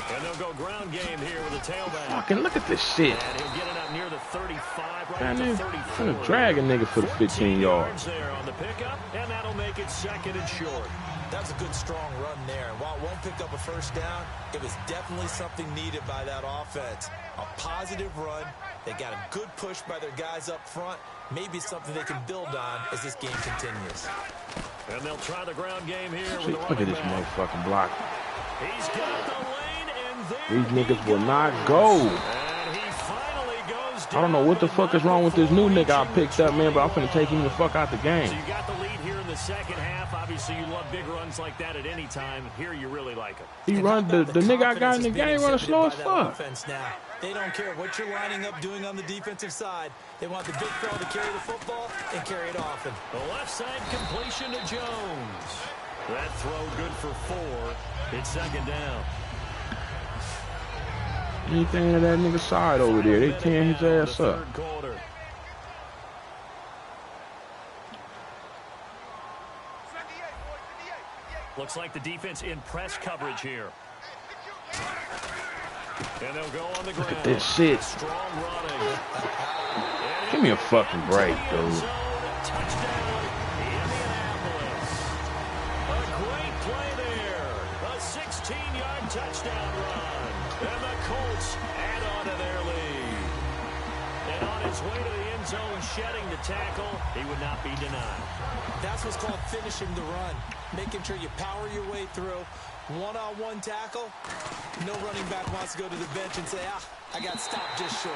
And they'll go ground game here with a tailback. Fucking look at this shit. And he'll get it up near the 35, right Man, at the I'm 34. gonna drag a nigga for the 15 yards. There on the pickup, and that'll make it 2nd and short. That was a good, strong run there. And while it won't pick up a first down, it was definitely something needed by that offense. A positive run. They got a good push by their guys up front. Maybe something they can build on as this game continues. And they'll try the ground game here. See, with the look at this running back. motherfucking block. He's got the lane, and there These niggas he will not goes. go. And he finally goes I don't know what the fuck is wrong with this new nigga I picked up, man, but I'm finna take him the fuck out the game. So you got the lead here in the second half. Obviously, you love big runs like that at any time. Here, you really like him. He run the nigga I got in the game running slow as fuck. Now. They don't care what you're lining up doing on the defensive side. They want the big fella to carry the football and carry it often. The left side completion to Jones. That throw good for 4. It's second down. Anything to that nigga side over there, they tearing his ass up. Looks like the defense in press coverage here. And they'll go on the ground. Look at this shit. Strong running. Give me a fucking break, dude. Touchdown, Indianapolis. A great play there. A 16-yard touchdown run. And the Colts add on to their lead. And on his way to the end zone, shedding the tackle, he would not be denied. That's what's called finishing the run. Making sure you power your way through. One-on-one tackle. No running back wants to go to the bench and say, I got stopped just short.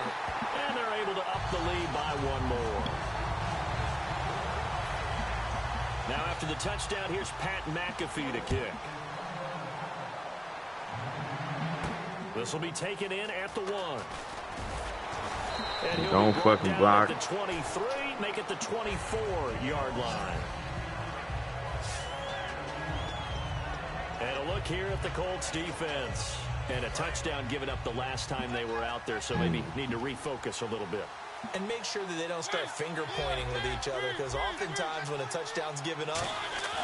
And they're able to up the lead by 1 more. Now after the touchdown, here's Pat McAfee to kick. This will be taken in at the 1. And don't fucking block. At the 23, make it the 24-yard line. And a look here at the Colts defense. And a touchdown given up the last time they were out there, so maybe need to refocus a little bit. And make sure that they don't start finger pointing with each other, because oftentimes when a touchdown's given up,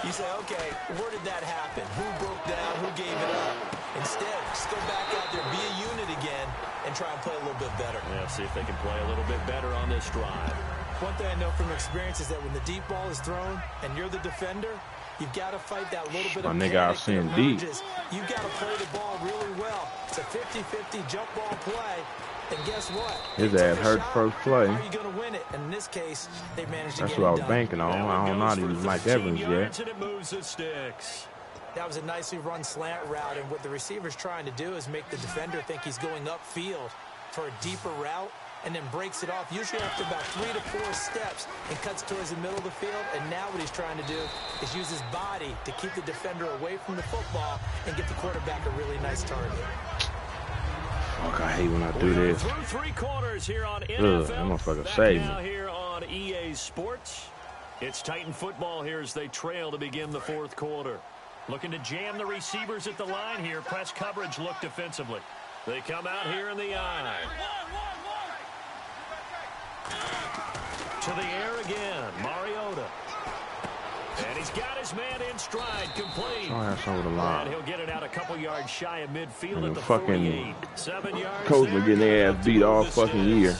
you say, okay, where did that happen? Who broke down? Who gave it up? Instead, just go back out there, be a unit again, and try and play a little bit better. Yeah, see if they can play a little bit better on this drive. One thing I know from experience is that when the deep ball is thrown and you're the defender, you've got to fight that little bit of nigga, I've seen deep. You've got to play the ball really well. It's a 50-50 jump ball play. And guess what? His ass hurt first play. How are you going to win it? And in this case, they managed to That's get it what I was done. banking on. I don't know how to use Mike Evans yet. And it moves the sticks. That was a nicely run slant route. And what the receiver's trying to do is make the defender think he's going upfield for a deeper route, and then breaks it off, usually after about 3 to 4 steps, and cuts towards the middle of the field. And now what he's trying to do is use his body to keep the defender away from the football and get the quarterback a really nice target. Fuck, I hate when I do this. Through 3 quarters here on That NFL. motherfucker saved me. Now here on EA Sports. It's Titan football here as they trail to begin the 4th quarter. Looking to jam the receivers at the line here. Press coverage look defensively. They come out here in the eye. To the air again, Mariota. And he's got his man in stride, complete. Oh, that's over the line. And he'll get it out a couple yards shy of midfield And at the the fucking 48. 7 yards coach been getting their ass beat all fucking year.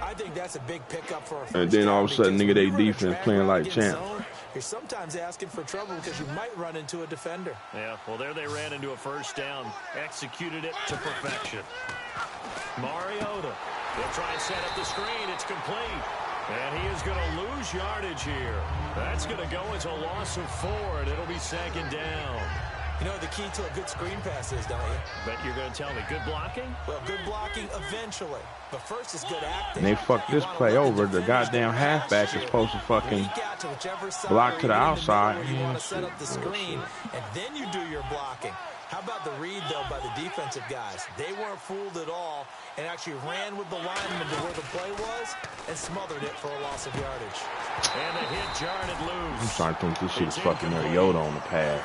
I think that's a big pickup for a first And then all of a sudden, down, nigga, they because when you defense run a playing drag like route champ. zone, you're sometimes asking for trouble because you might run into a defender. Yeah, well, there they ran into a first down. Executed it to perfection. Mariota. They'll try and set up the screen. It's complete. And he is going to lose yardage here. That's going to go as a loss of 4, and it'll be second down. You know what the key to a good screen pass is, don't you? Bet you're going to tell me good blocking? Well, good blocking eventually. But first is good acting. And they fucked this play over. The goddamn halfback is supposed to fucking block to the outside. You want to set up the screen, and then you do your blocking. How about the read, though, by the defensive guys? They weren't fooled at all and actually ran with the lineman to where the play was and smothered it for a loss of yardage. And the hit jarred it loose. I'm starting to think this shit is fucking Mariota on the pass.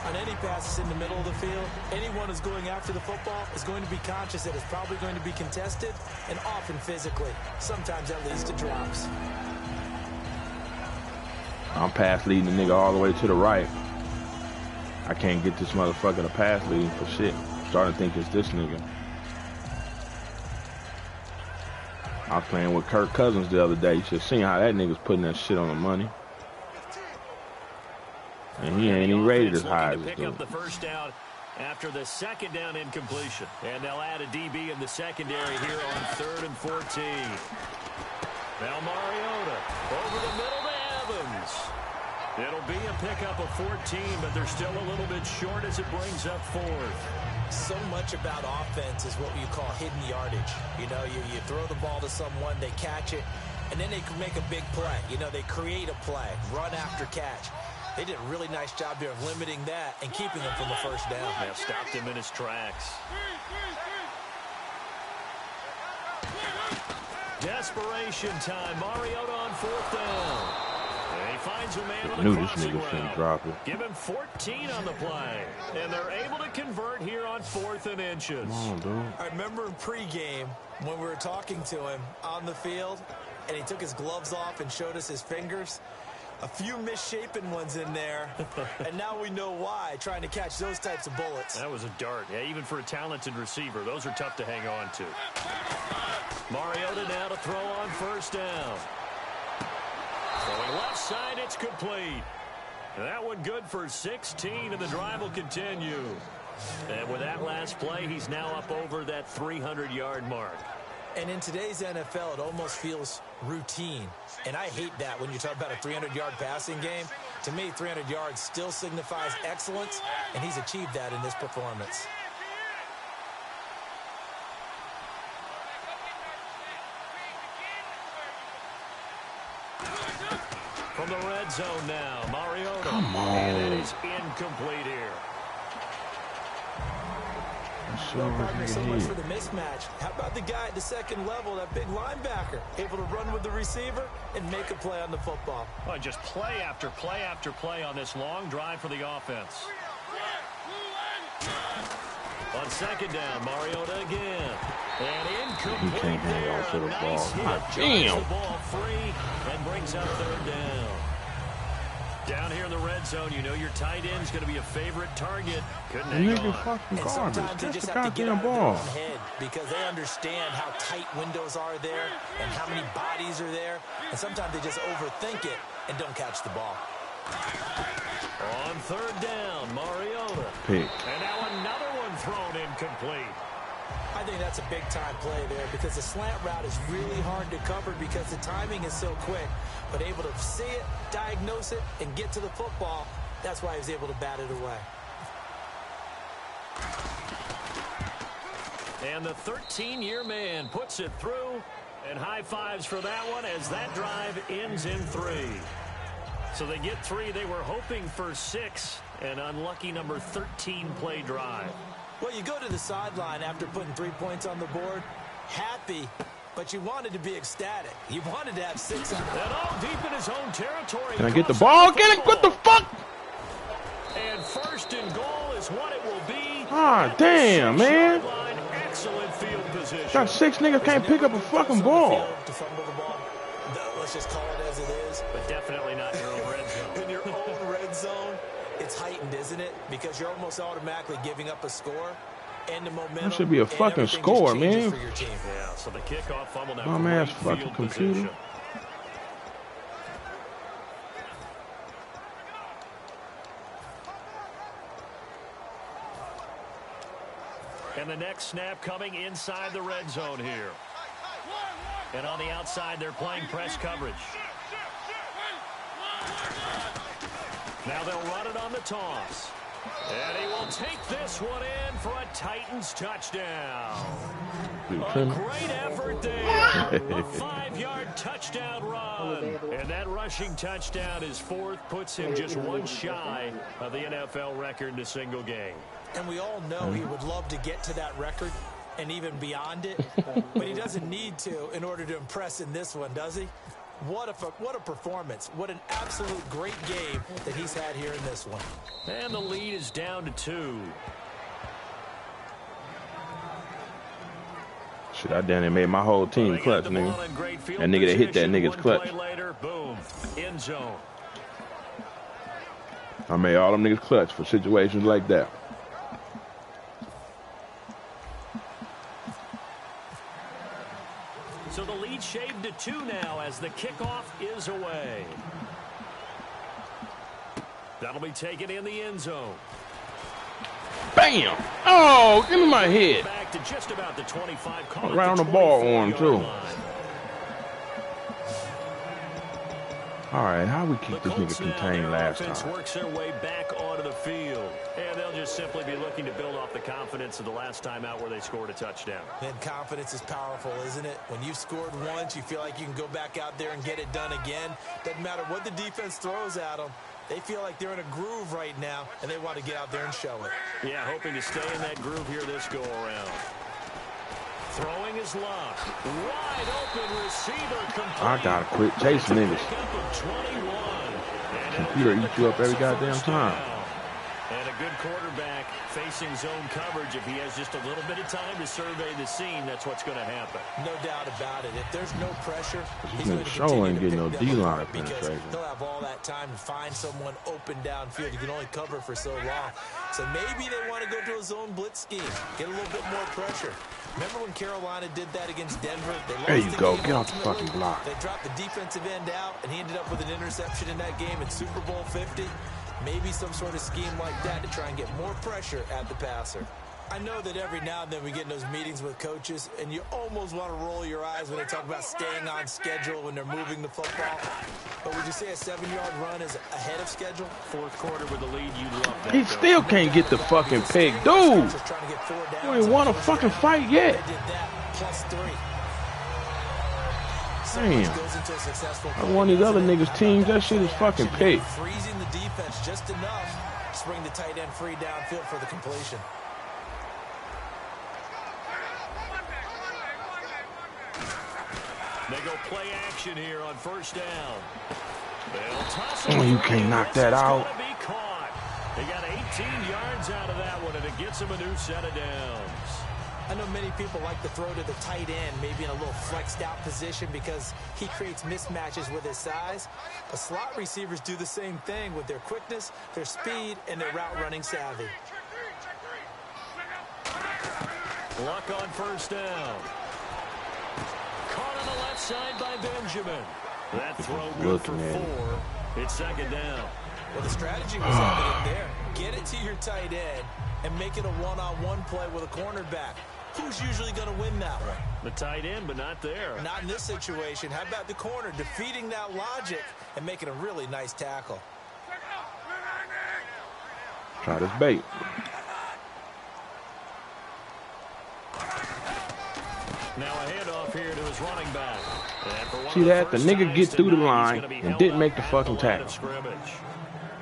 On any passes in the middle of the field, anyone who's going after the football is going to be conscious that it's probably going to be contested and often physically. Sometimes that leads to drops. I'm pass leading the nigga all the way to the right. I can't get this motherfucker to pass leading for shit. I'm starting to think it's this nigga. I was playing with Kirk Cousins the other day. You should have seen how that nigga's putting that shit on the money. And he ain't even rated as high as this pick dude. up the first down after the second down incompletion. And they'll add a DB in the secondary here on 3rd and 14. Now Mariota over the middle to Evans. It'll be a pickup of 14, but they're still a little bit short as it brings up 4th. So much about offense is what you call hidden yardage. You know, you throw the ball to someone, they catch it, and then they can make a big play. You know, they create a play, run after catch. They did a really nice job there of limiting that and keeping him from the first down. Yeah, stopped him in his tracks. Desperation time. Mariota on 4th down. And he finds a man on the crossing route. Drop it. Give him 14 on the play. And they're able to convert here on 4th and inches. Come on, dude. I remember in pregame when we were talking to him on the field, and he took his gloves off and showed us his fingers. A few misshapen ones in there, and now we know why, trying to catch those types of bullets. That was a dart. Yeah, even for a talented receiver, those are tough to hang on to. Mariota now to throw on 1st down. Throwing left side, it's complete. That one good for 16, and the drive will continue. And with that last play, he's now up over that 300-yard mark. And in today's NFL, it almost feels routine. And I hate that when you talk about a 300-yard passing game. To me, 300 yards still signifies excellence, and he's achieved that in this performance. From the red zone now, Mariota. Come on. And it is incomplete here. So much for the mismatch. How about the guy at the second level, that big linebacker, able to run with the receiver and make a play on the football? Well, just play after play after play on this long drive for the offense. On 2nd down, Mariota again. And incomplete there. To the nice ball. hit. Damn. The ball free and brings up 3rd down. Down here in the red zone, you know your tight end's going to be a favorite target. Couldn't hang on. Fucking and garbage. sometimes they just have to get out of their own head because they understand how tight windows are there and how many bodies are there. And sometimes they just overthink it and don't catch the ball. On 3rd down, Mariota. Pick. And now another one thrown incomplete. I think that's a big-time play there because the slant route is really hard to cover because the timing is so quick. But able to see it, diagnose it, and get to the football, that's why he was able to bat it away. And the 13-year man puts it through, and high fives for that one as that drive ends in 3. So they get 3. They were hoping for 6, an unlucky number 13 play drive. Well, you go to the sideline after putting 3 points on the board, happy, but you wanted to be ecstatic. You wanted to have 6 on And all deep in his own territory. Can I get the ball? Get it? What the fuck? And 1st and goal is what it will be. Ah, damn, man. Excellent field position. Got 6 niggas can't pick up a fucking ball. To fumble the ball. Let's just call it as it is. But definitely not in your own red zone. In your own red zone, it's heightened, isn't it? Because you're almost automatically giving up a score and the momentum. That should be a fucking score, man. Yeah, so the kickoff fumble now. Dumb ass fucking computer. Position. And the next snap coming inside the red zone here. And on the outside, they're playing press coverage. Now they'll run it on the toss. And he will take this one in for a Titans touchdown. A great effort there. A 5-yard touchdown run. And that rushing touchdown is 4th, puts him just one shy of the NFL record in a single game. And we all know he would love to get to that record and even beyond it. But he doesn't need to in order to impress in this one, does he? What a performance. What an absolute great game that he's had here in this one. And the lead is down to 2. Shit, I down there made my whole team clutch, nigga. That nigga that hit that nigga's clutch. Later, boom, end zone. I made all them niggas clutch for situations like that. So the lead shaved to 2 now as the kickoff is away. That'll be taken in the end zone. Bam! Oh, give me my head. Back to just about the 25. Right on the ball on, too. All right, how we keep this nigga contained last time? Works their way back onto the field, and they'll just simply be looking to build off the confidence of the last time out where they scored a touchdown. And confidence is powerful, isn't it? When you've scored once, you feel like you can go back out there and get it done again. Doesn't matter what the defense throws at them. They feel like they're in a groove right now, and they want to get out there and show it. Yeah, hoping to stay in that groove here this go-around. Throwing his luck. Wide open receiver complete. I gotta quit chasing niggas. Computer eat you up every goddamn time. And a good quarterback facing zone coverage. If he has just a little bit of time to survey the scene, that's what's going to happen. No doubt about it. If there's no pressure, he's going to continue to get no D-line penetration. He'll have all that time to find someone open downfield. You can only cover for so long. So maybe they want to go to a zone blitz scheme, get a little bit more pressure. Remember when Carolina did that against Denver? There you go. Get off the fucking block. They dropped the defensive end out, and he ended up with an interception in that game in Super Bowl 50. Maybe some sort of scheme like that to try and get more pressure at the passer. I know that every now and then we get in those meetings with coaches, and you almost want to roll your eyes when they talk about staying on schedule when they're moving the football. But would you say a 7-yard run is ahead of schedule? Fourth quarter with the lead, you love that. He still can't get the fucking pick. Dude, you ain't won a fucking fight yet. Damn. I won these other niggas' teams. That shit is fucking picked. Freezing the defense just enough to bring the tight end free downfield for the completion. They go play action here on first down. Oh, you can't knock that out. They got 18 yards out of that one, and it gets him a new set of downs. I know many people like to throw to the tight end, maybe in a little flexed out position because he creates mismatches with his size. But slot receivers do the same thing with their quickness, their speed, and their route running savvy. Luck on first down. Caught on the left side by Benjamin. That throw good for 4. It's second down. Well, the strategy was evident there. Get it to your tight end and make it a one-on-one play with a cornerback. Who's usually going to win that one? The tight end, but not there. Not in this situation. How about the corner defeating that logic and making a really nice tackle? Try this bait. Now a handoff here to his running back. See that? The nigga get through the line and didn't make the fucking tackle.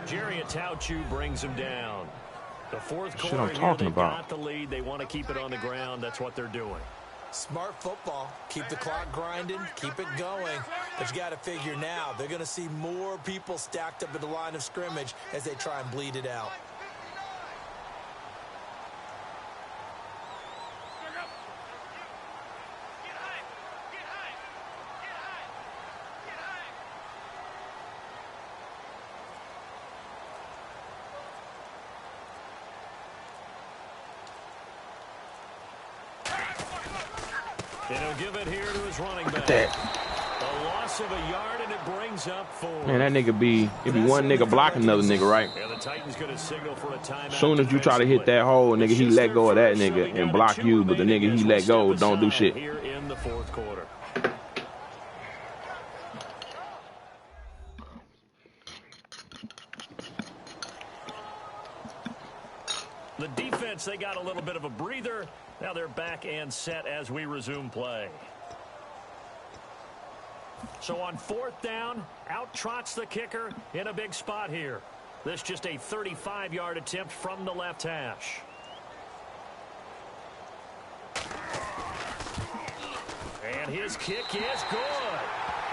Jerry Atauchu brings him down. The fourth quarter, shit I'm talking about. Got the lead. They want to keep it on the ground. That's what they're doing. Smart football. Keep the clock grinding. Keep it going. But you got to figure now, they're going to see more people stacked up at the line of scrimmage as they try and bleed it out. And he'll give it here to his running back. Look at that. A loss of a yard, and it brings up 4. Man, that nigga be one nigga blocking another nigga, right? Yeah, the Titans gonna signal for a timeout. Soon as you try to hit that hole, nigga, he let go of that nigga and block you, but the nigga he let go don't do shit. Here in the fourth quarter. The defense, they got a little bit of a breather. Now they're back and set as we resume play. So on fourth down, out trots the kicker in a big spot here. This just a 35-yard attempt from the left hash. And his kick is good.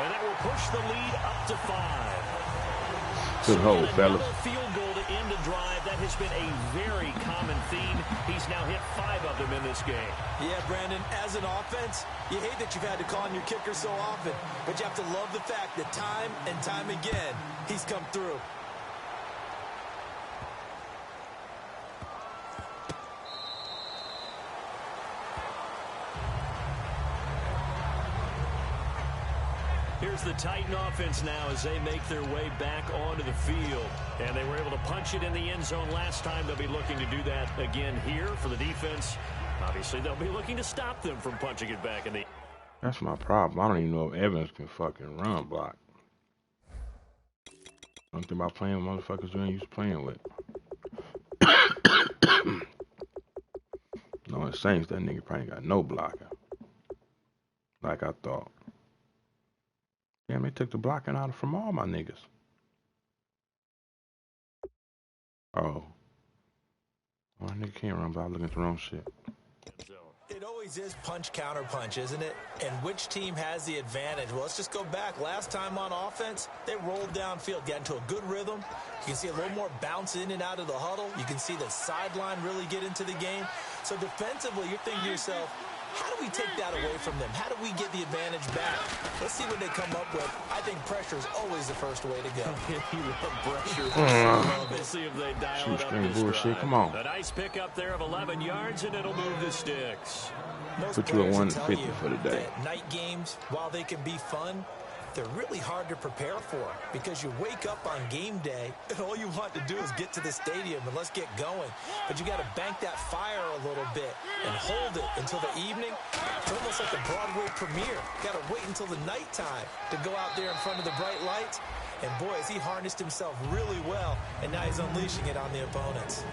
And that will push the lead up to 5. Good hold, fellas. Field goal to end a drive. That has been a very common theme. He's now hit 5 of them in this game. Yeah, Brandon, as an offense, you hate that you've had to call on your kicker so often, but you have to love the fact that time and time again, he's come through. Here's the Titan offense now as they make their way back onto the field. And they were able to punch it in the end zone last time. They'll be looking to do that again here for the defense. Obviously, they'll be looking to stop them from punching it back in the... That's my problem. I don't even know if Evans can fucking run block. Don't think about playing with motherfuckers you ain't used to playing with. No, it Saints, that nigga probably got no blocker. Like I thought. Damn, they took the blocking out from all my niggas. Oh. My nigga can't run, but I'm looking at the wrong shit. It always is punch, counter punch, isn't it? And which team has the advantage? Well, let's just go back. Last time on offense, they rolled downfield, got into a good rhythm. You can see a little more bounce in and out of the huddle. You can see the sideline really get into the game. So defensively, you're thinking to yourself, how do we take that away from them? How do we get the advantage back? Let's see what they come up with. I think pressure is always the first way to go. You love pressure. We'll see if they dial it up this drive. Come on. A nice pickup there of 11 yards, and it'll move the sticks. Most Put you at players 150 for the day. that night games, while they can be fun, they're really hard to prepare for because you wake up on game day and all you want to do is get to the stadium and let's get going. But you got to bank that fire a little bit and hold it until the evening. It's almost like a Broadway premiere. Got to wait until the nighttime to go out there in front of the bright lights. And boy, has he harnessed himself really well, and now he's unleashing it on the opponents.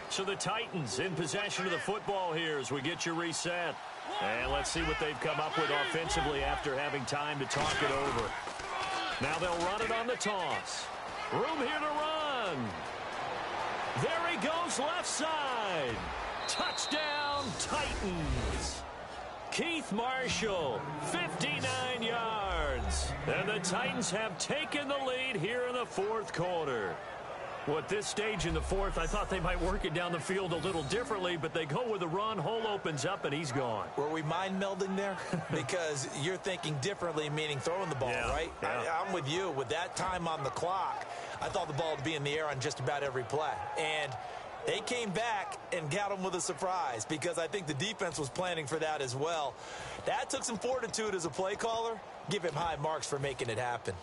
So the Titans in possession of the football here as we get you reset. And let's see what they've come up with offensively after having time to talk it over. Now they'll run it on the toss. Room here to run. There he goes left side. Touchdown Titans. Keith Marshall, 59 yards. And the Titans have taken the lead here in the fourth quarter. Well, at this stage in the fourth, I thought they might work it down the field a little differently, but they go with a run, hole opens up, and he's gone. Were we mind melding there? Because you're thinking differently, meaning throwing the ball, right? Yeah. I'm with you. With that time on the clock, I thought the ball would be in the air on just about every play. And they came back and got them with a surprise because I think the defense was planning for that as well. That took some fortitude as a play caller. Give him high marks for making it happen.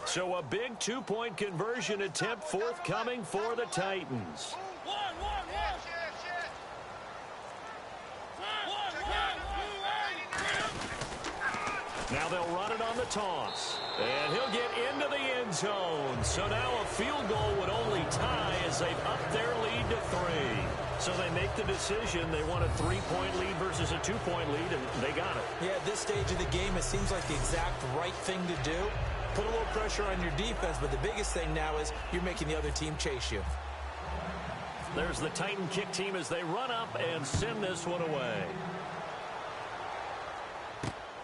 So a big two-point conversion attempt forthcoming for the Titans. Now they'll run it on the toss. And he'll get into the end zone. So now a field goal would only tie as they've upped their lead to 3. So they make the decision. They want a 3-point lead versus a 2-point lead, and they got it. Yeah, at this stage of the game, it seems like the exact right thing to do. Put a little pressure on your defense, but the biggest thing now is you're making the other team chase you. There's the Titan kick team as they run up and send this one away.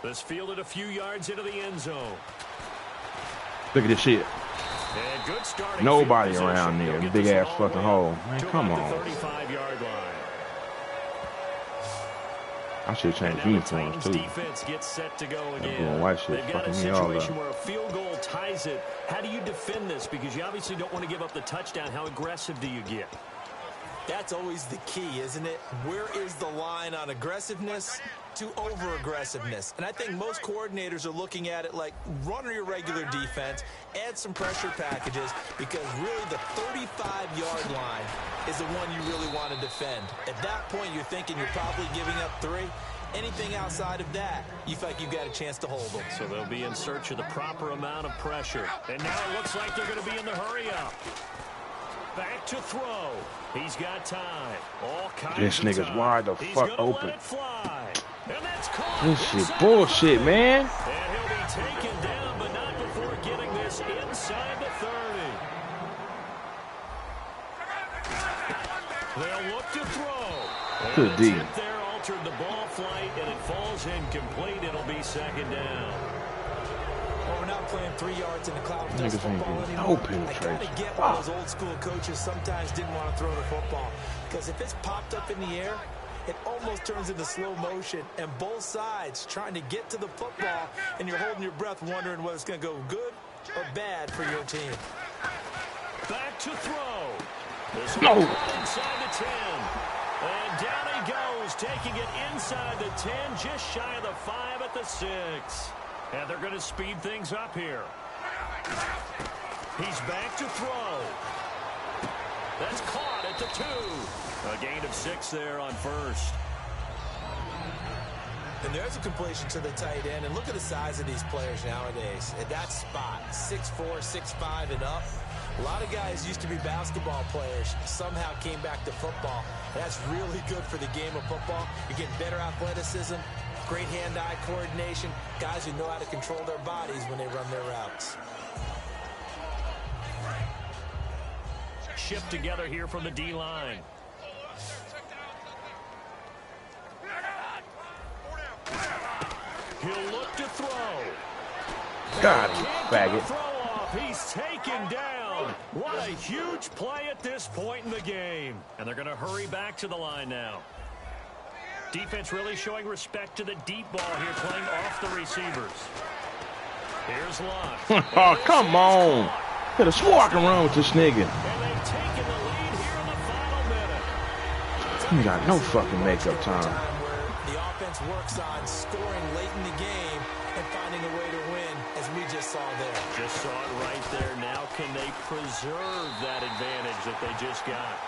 This fielded a few yards into the end zone. Look at this shit. And good starting. Nobody around there. Big ass fucking hole. Man, come on. 35-yard line. I should change uniforms too. Defense gets set to go again. Doing white shit. They've got a Fucking me all situation up. where a field goal ties it. How do you defend this? Because you obviously don't want to give up the touchdown. How aggressive do you get? That's always the key, isn't it? Where is the line on aggressiveness to over-aggressiveness? And I think most coordinators are looking at it like run your regular defense, add some pressure packages, because really the 35-yard line is the one you really want to defend. At that point, you're thinking you're probably giving up 3. Anything outside of that, you feel like you've got a chance to hold them. So they'll be in search of the proper amount of pressure. And now it looks like they're going to be in the hurry-up. Back to throw. He's got time. All kinds This of nigga's time. wide the He's fuck gonna open. Let it fly. And that's caught. This shit inside bullshit, the man. And he'll be taken down, but not before getting this inside the 30. They'll look to throw. Good D. There altered the ball flight, and it falls incomplete. It'll be second down. Well, we're not playing 3 yards in the cloud Niggas ain't football getting anymore. no penetration. I gotta get why those old school coaches sometimes didn't want to throw the football. Because if it's popped up in the air, it almost turns into slow motion. And both sides trying to get to the football, and you're holding your breath wondering whether it's going to go good or bad for your team. Back to throw. This No. one inside the 10. And down he goes Broncos taking it inside the 10, just shy of the 5 at the 6. And they're going to speed things up here. He's back to throw. That's caught at the 2. A gain of 6 there on first. And there's a completion to the tight end. And look at the size of these players nowadays. At that spot, 6'4", 6'5", and up. A lot of guys used to be basketball players, somehow came back to football. That's really good for the game of football. You're getting better athleticism, great hand-eye coordination, guys who know how to control their bodies when they run their routes. Shift together here from the D-line. He'll look to throw. God, you faggot. Throw off. He's taken down. What a huge play at this point in the game. And they're going to hurry back to the line now. Defense really showing respect to the deep ball here, playing off the receivers. Here's Locke. Oh, come on. Could have swore I can run with this nigga. And they've taken the lead here in the final minute. You got no fucking makeup time. Where the offense works on scoring late in the game and finding a way to win, as we just saw there. Just saw it right there. Now can they preserve that advantage that they just got?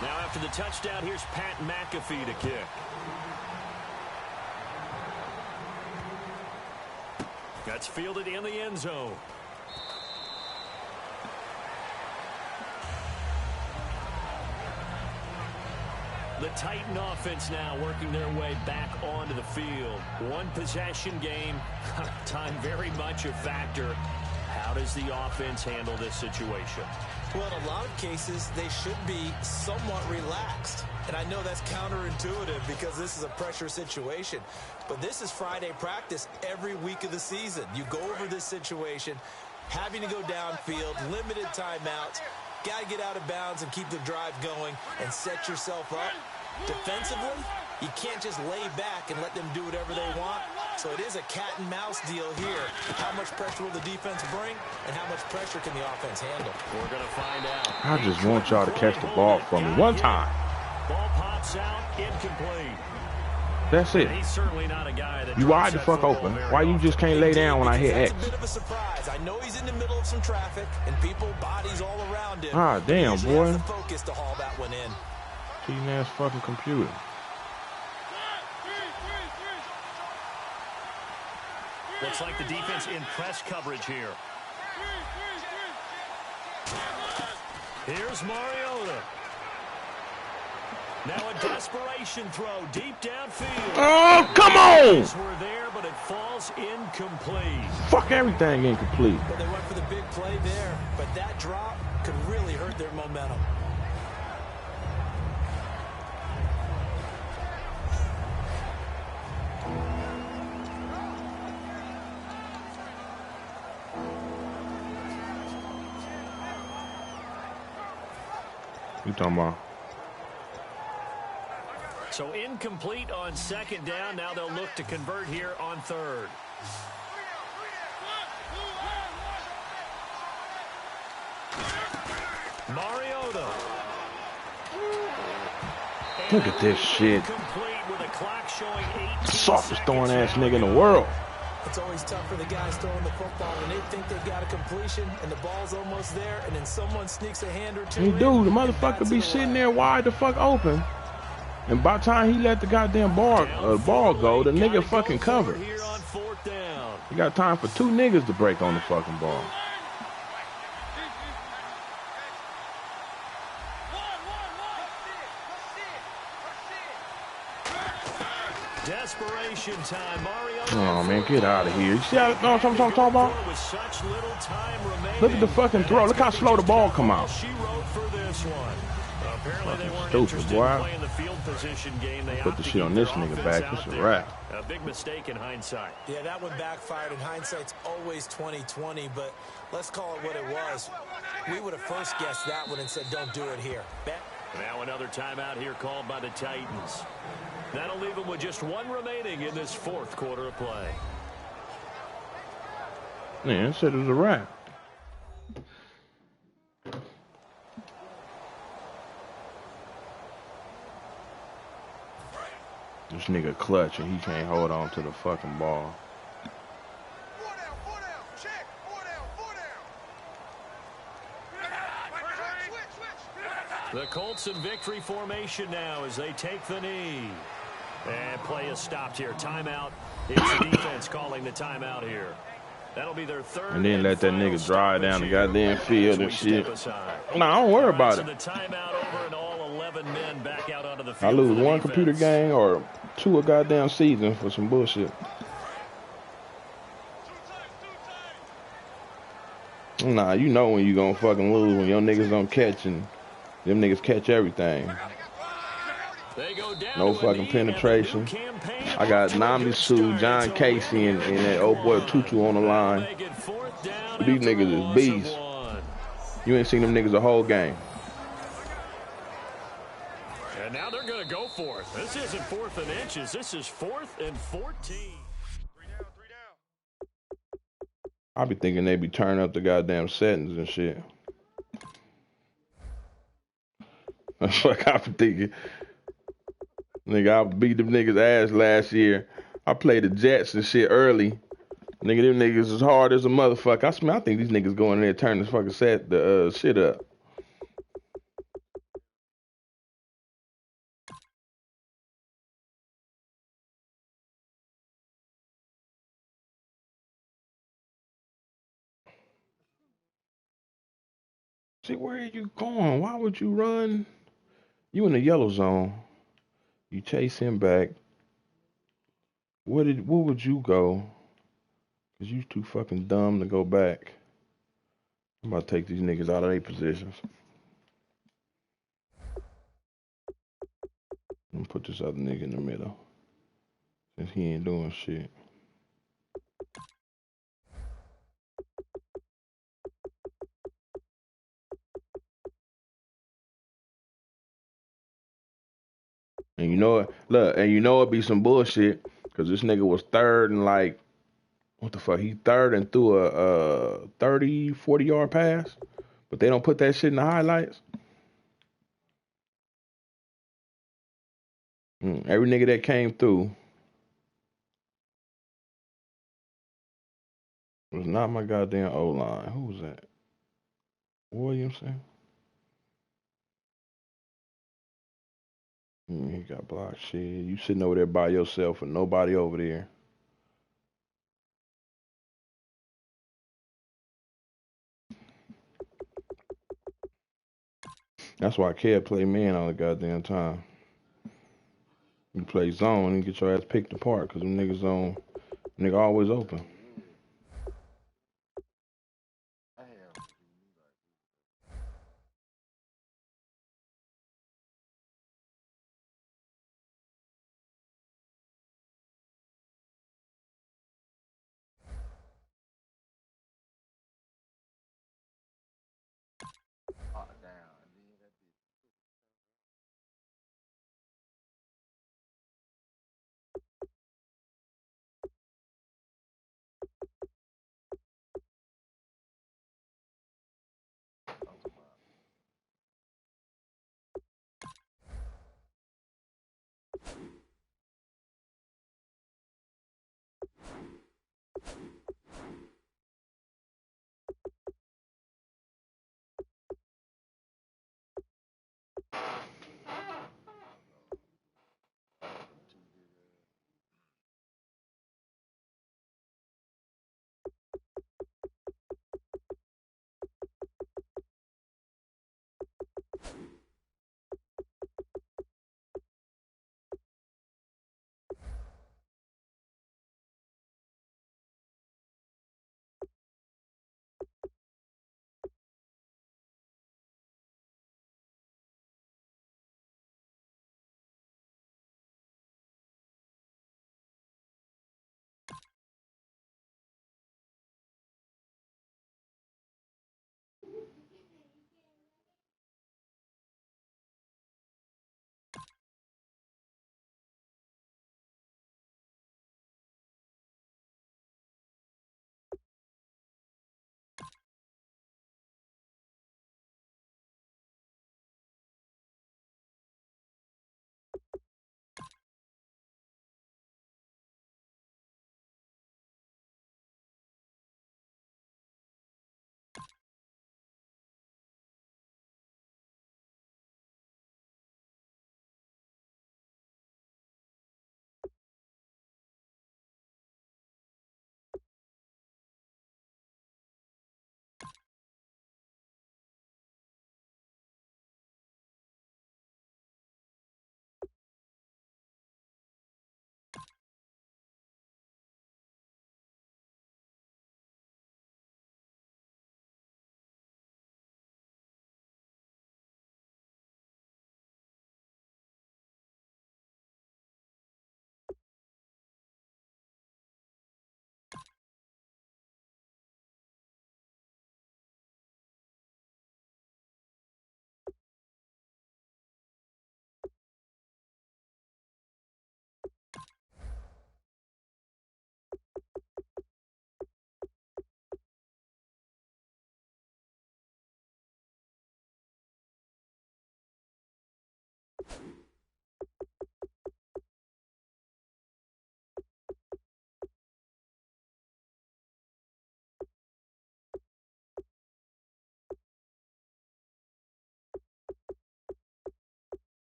Now after the touchdown, here's Pat McAfee to kick. That's fielded in the end zone. The Titan offense now working their way back onto the field. One possession game. Time very much a factor. How does the offense handle this situation? Well, in a lot of cases, they should be somewhat relaxed. And I know that's counterintuitive because this is a pressure situation. But this is Friday practice every week of the season. You go over this situation, having to go downfield, limited timeouts, got to get out of bounds and keep the drive going and set yourself up. Defensively, you can't just lay back and let them do whatever they want. So it is a cat and mouse deal here. How much pressure will the defense bring, and how much pressure can the offense handle? We're going to find out. I just want y'all to catch the ball for me one time. Ball pops out, incomplete. That's it. He's certainly not a guy that you wide the fuck open. Why you just can't lay down when I hit X? That's a bit of a surprise. I know he's in the middle of some traffic, and people, bodies all around him. Ah, damn, boy. The focus to haul that one in. Cheating ass fucking computer. Looks like the defense in press coverage here. Here's Mariota. Now a desperation throw deep downfield. Oh, come on! We're there, but it falls incomplete. Fuck everything incomplete. Well, they went for the big play there, but that drop could really hurt their momentum. You talking about? So incomplete on second down. Now they'll look to convert here on third. Mariota. Look at this shit. With a clock showing 18 Softest throwing ass nigga in the world. It's always tough for the guys throwing the football when they think they've got a completion and the ball's almost there, and then someone sneaks a hand or two. Hey, dude, the motherfucker be sitting there wide the fuck open, and by the time he let the goddamn ball go, the nigga fucking covered. He got time for 2 niggas to break on the fucking ball. Desperation time. Oh man, get out of here. You see how what I'm talking about? Look at the fucking throw. Look how slow the ball come out. Stupid, boy. Put the shit on this nigga back. It's a wrap. A big mistake in hindsight. Yeah, that one backfired, and hindsight's always 20/20, but let's call it what it was. We would have first guessed that one and said, don't do it here. Now another timeout here called by the Titans. That'll leave them with just 1 remaining in this 4th quarter of play. Man, I said it was a wrap. This nigga clutch and he can't hold on to the fucking ball. The Colts in victory formation now as they take the knee. And play is stopped here. Timeout. It's the defense calling the timeout here. That'll be their third. And then let that nigga drive down the goddamn field and shit. Nah, don't worry about it. The timeout over and all 11 men back out onto the I field. lose one computer game or 2 a goddamn season for some bullshit. Nah, you know when you gonna fucking lose when your niggas don't catch and them niggas catch everything. No fucking penetration. I got Namisu, John Casey, and that old boy Tutu on the line. These niggas is beasts. You ain't seen them niggas the whole game. And now they're going to go for it. This isn't 4th and inches. This is 4th and 14. 3 down. I be thinking they be turning up the goddamn settings and shit. That's like I be thinking. Nigga, I beat them niggas ass last year. I played the Jets and shit early. Nigga, them niggas is hard as a motherfucker. I think these niggas going in there turning this fucking shit up. See, where are you going? Why would you run? You in the yellow zone. You chase him back. Where would you go? Cause you too fucking dumb to go back. I'm about to take these niggas out of their positions. I'm gonna put this other nigga in the middle. Since he ain't doing shit. And you know it, look, and you know it be some bullshit, cause this nigga was third and like, what the fuck, he third and threw a 30, 40 yard pass, but they don't put that shit in the highlights. Every nigga that came through was not my goddamn O-line. Who was that? Williamson? He got blocked. Shit, you sitting over there by yourself and nobody over there. That's why I can't play man all the goddamn time. You play zone and get your ass picked apart because them niggas zone, nigga always open.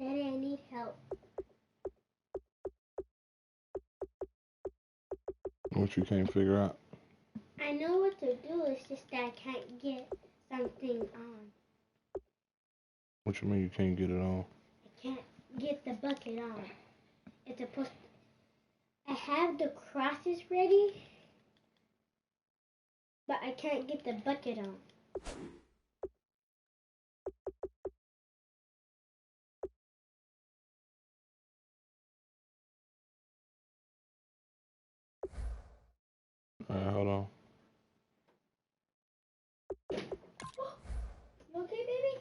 Daddy, I need help. What you can't figure out? I know what to do, it's just that I can't get something on. What you mean you can't get it on? I can't get the bucket on. It's supposed to... I have the crosses ready, but I can't get the bucket on. Alright, hold on. You okay, baby?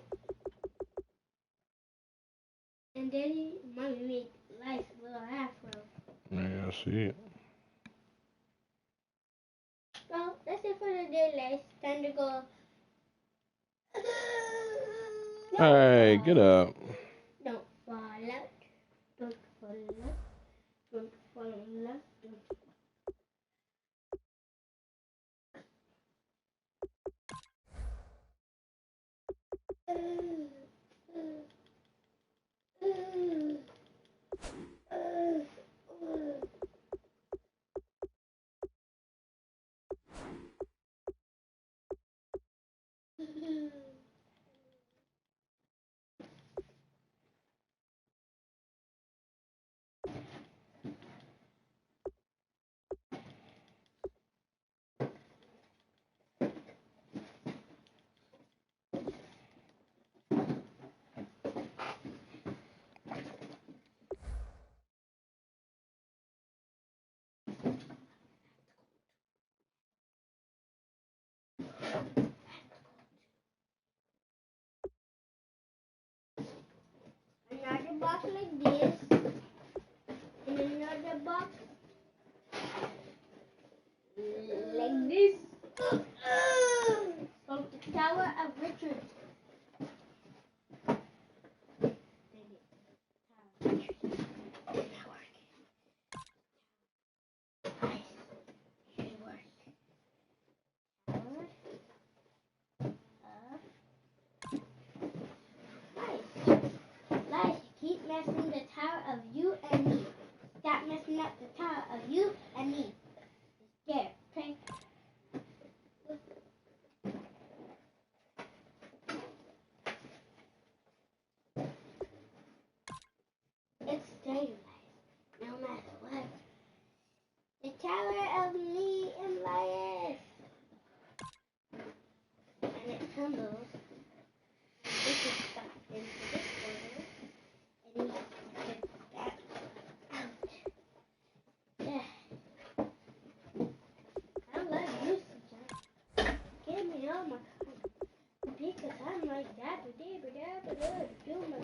And Daddy, Mommy made nice little afro. Yeah, I see it. Well, that's it for the day, guys. Time to go. Hey, get up. Don't fall out. Don't fall out. Don't fall out. Don't. Another box like this, and another box like this. From the Tower of Richard. Guys, keep messing the Tower of you and me. Stop messing up the Tower of you and me. There, okay? It's staying, guys, no matter what. The Tower of me and Elias. And it tumbles. This is stuck into this corner. And you have to get that out. Yeah. I love you, Sujan. Give me all my cards. Because I'm like that. Do my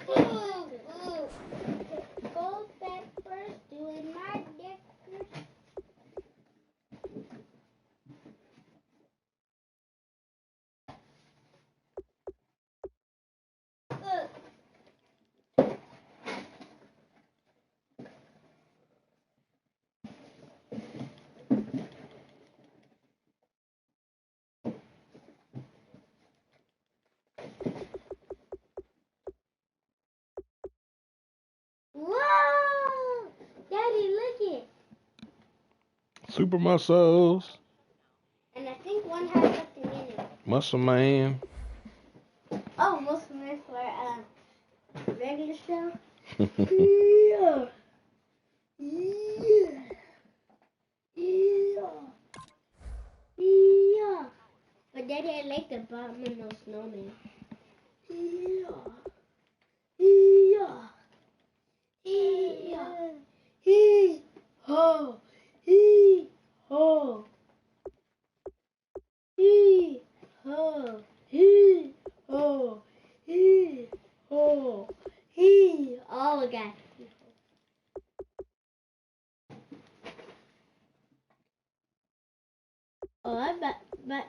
Go back first, doing my deckers. Whoa! Daddy, look it. Super muscles. And I think one has something in it. Muscle man. Oh, most of them for regular show. Yeah. Yeah. Yeah. Yeah. But Daddy, I like the bottom of those snowmen. Yeah. Yeah. Yeah. Hee ho. Hee ho. Hee ho. Hee ho. Hee ho. Hee. Oh, we got. Oh, but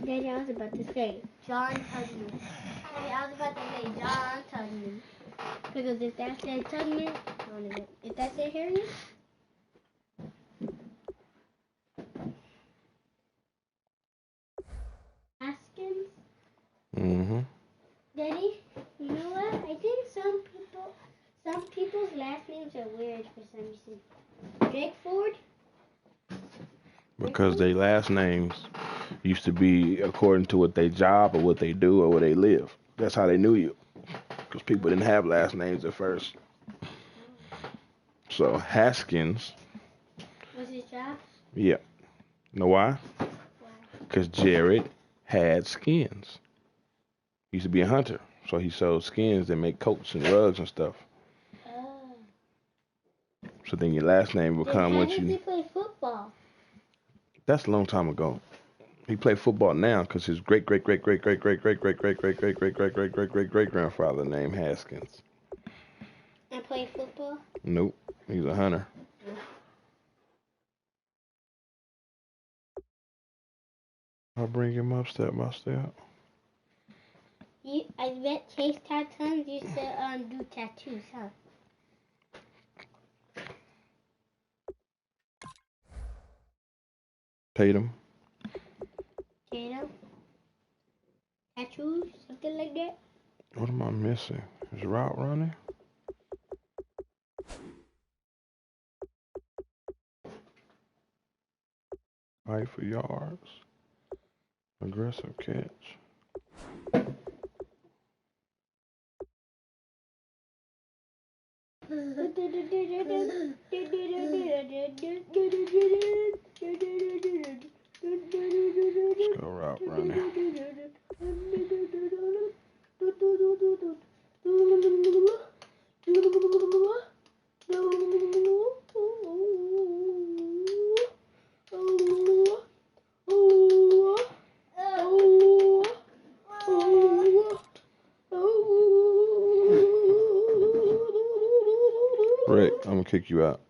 Daddy, I was about to say, John Tugman. Daddy, I was about to say John Tugman. Because if that said Tugman, if that said Harriet, Haskins. Mm-hmm. Daddy, you know what? I think some people Some people's last names are weird for some reason. Drake Ford? Because their last names used to be according to what they job or what they do or where they live. That's how they knew you. Because people didn't have last names at first. So Haskins. Was his job? Yeah. Know why? Why? Because Jared had skins. He used to be a hunter. So he sold skins that make coats and rugs and stuff. Oh. So then your last name will come with How did you. he play football? That's a long time ago. He played football now because his great-great-great-great-great-great-great-great-great-great-great-great-great-great-grandfather named Haskins. And play football? Nope. He's a hunter. I'll bring him up step by step. I bet Chase Tattoos used to do tattoos, huh? Tatum. Tattoos? Something like that? What am I missing? Is route running? Fight for yards. Aggressive catch. Let's go route running. Rick, I'm gonna kick you out.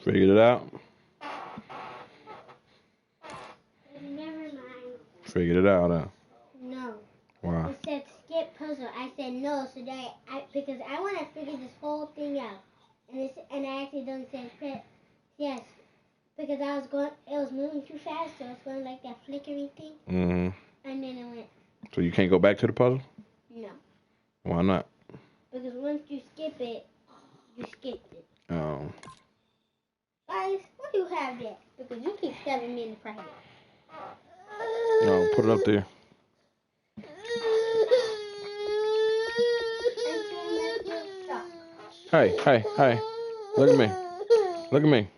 Figured it out? Never mind. Figured it out, huh? No. Why? It said skip puzzle. I said no, so that because I want to figure this whole thing out. And I actually don't say yes. Because it was moving too fast, so it's going like that flickering thing. Mm-hmm. And then it went. So you can't go back to the puzzle? No. Why not? Because once you skip it, you skipped it. Oh. Guys, why do you have that? Because you keep stabbing me in the private. No, put it up there. Hey. Look at me. Look at me.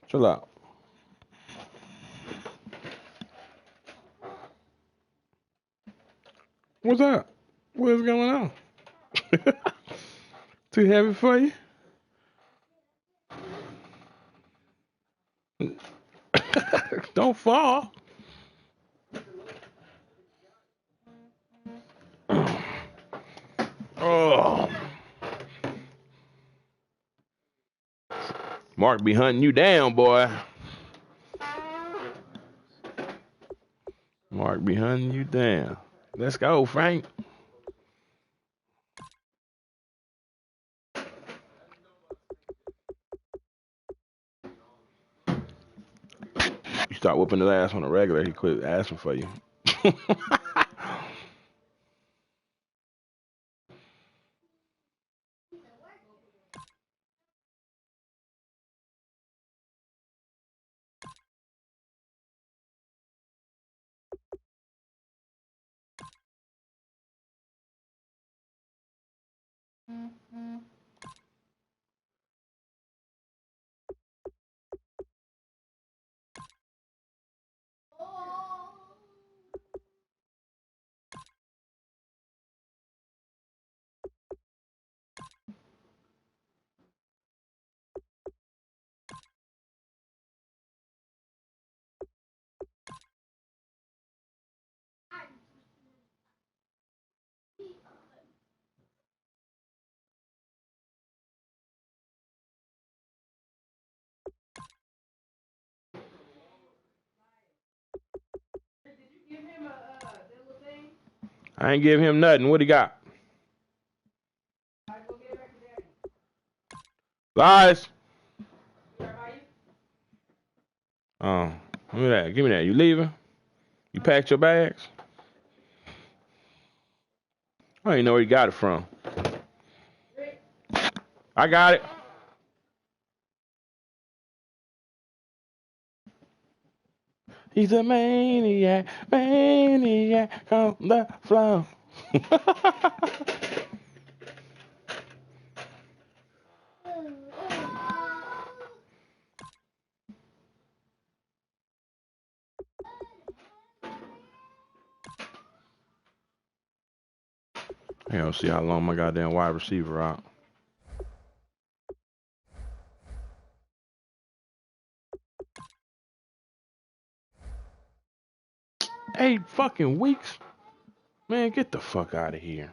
Chill out. What's up? What's going on? Too heavy for you? Don't fall. Oh. Mark be hunting you down, boy. Mark be hunting you down. Let's go, Frank. You start whooping his ass on a regular, he quit asking for you. I ain't give him nothing. What he got? Lies. Oh, give me that. Give me that. You leaving? You packed your bags? I don't even know where you got it from. I got it. He's a maniac, maniac on the floor. I don't see how long my goddamn wide receiver out. 8 fucking weeks? Man, get the fuck out of here.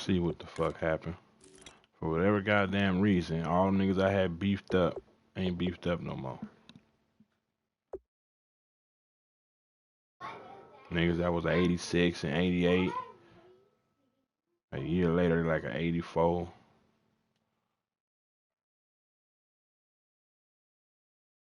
see what the fuck happened. For whatever goddamn reason, all them niggas I had beefed up ain't beefed up no more. Niggas that was 86 and 88. A year later, like an 84.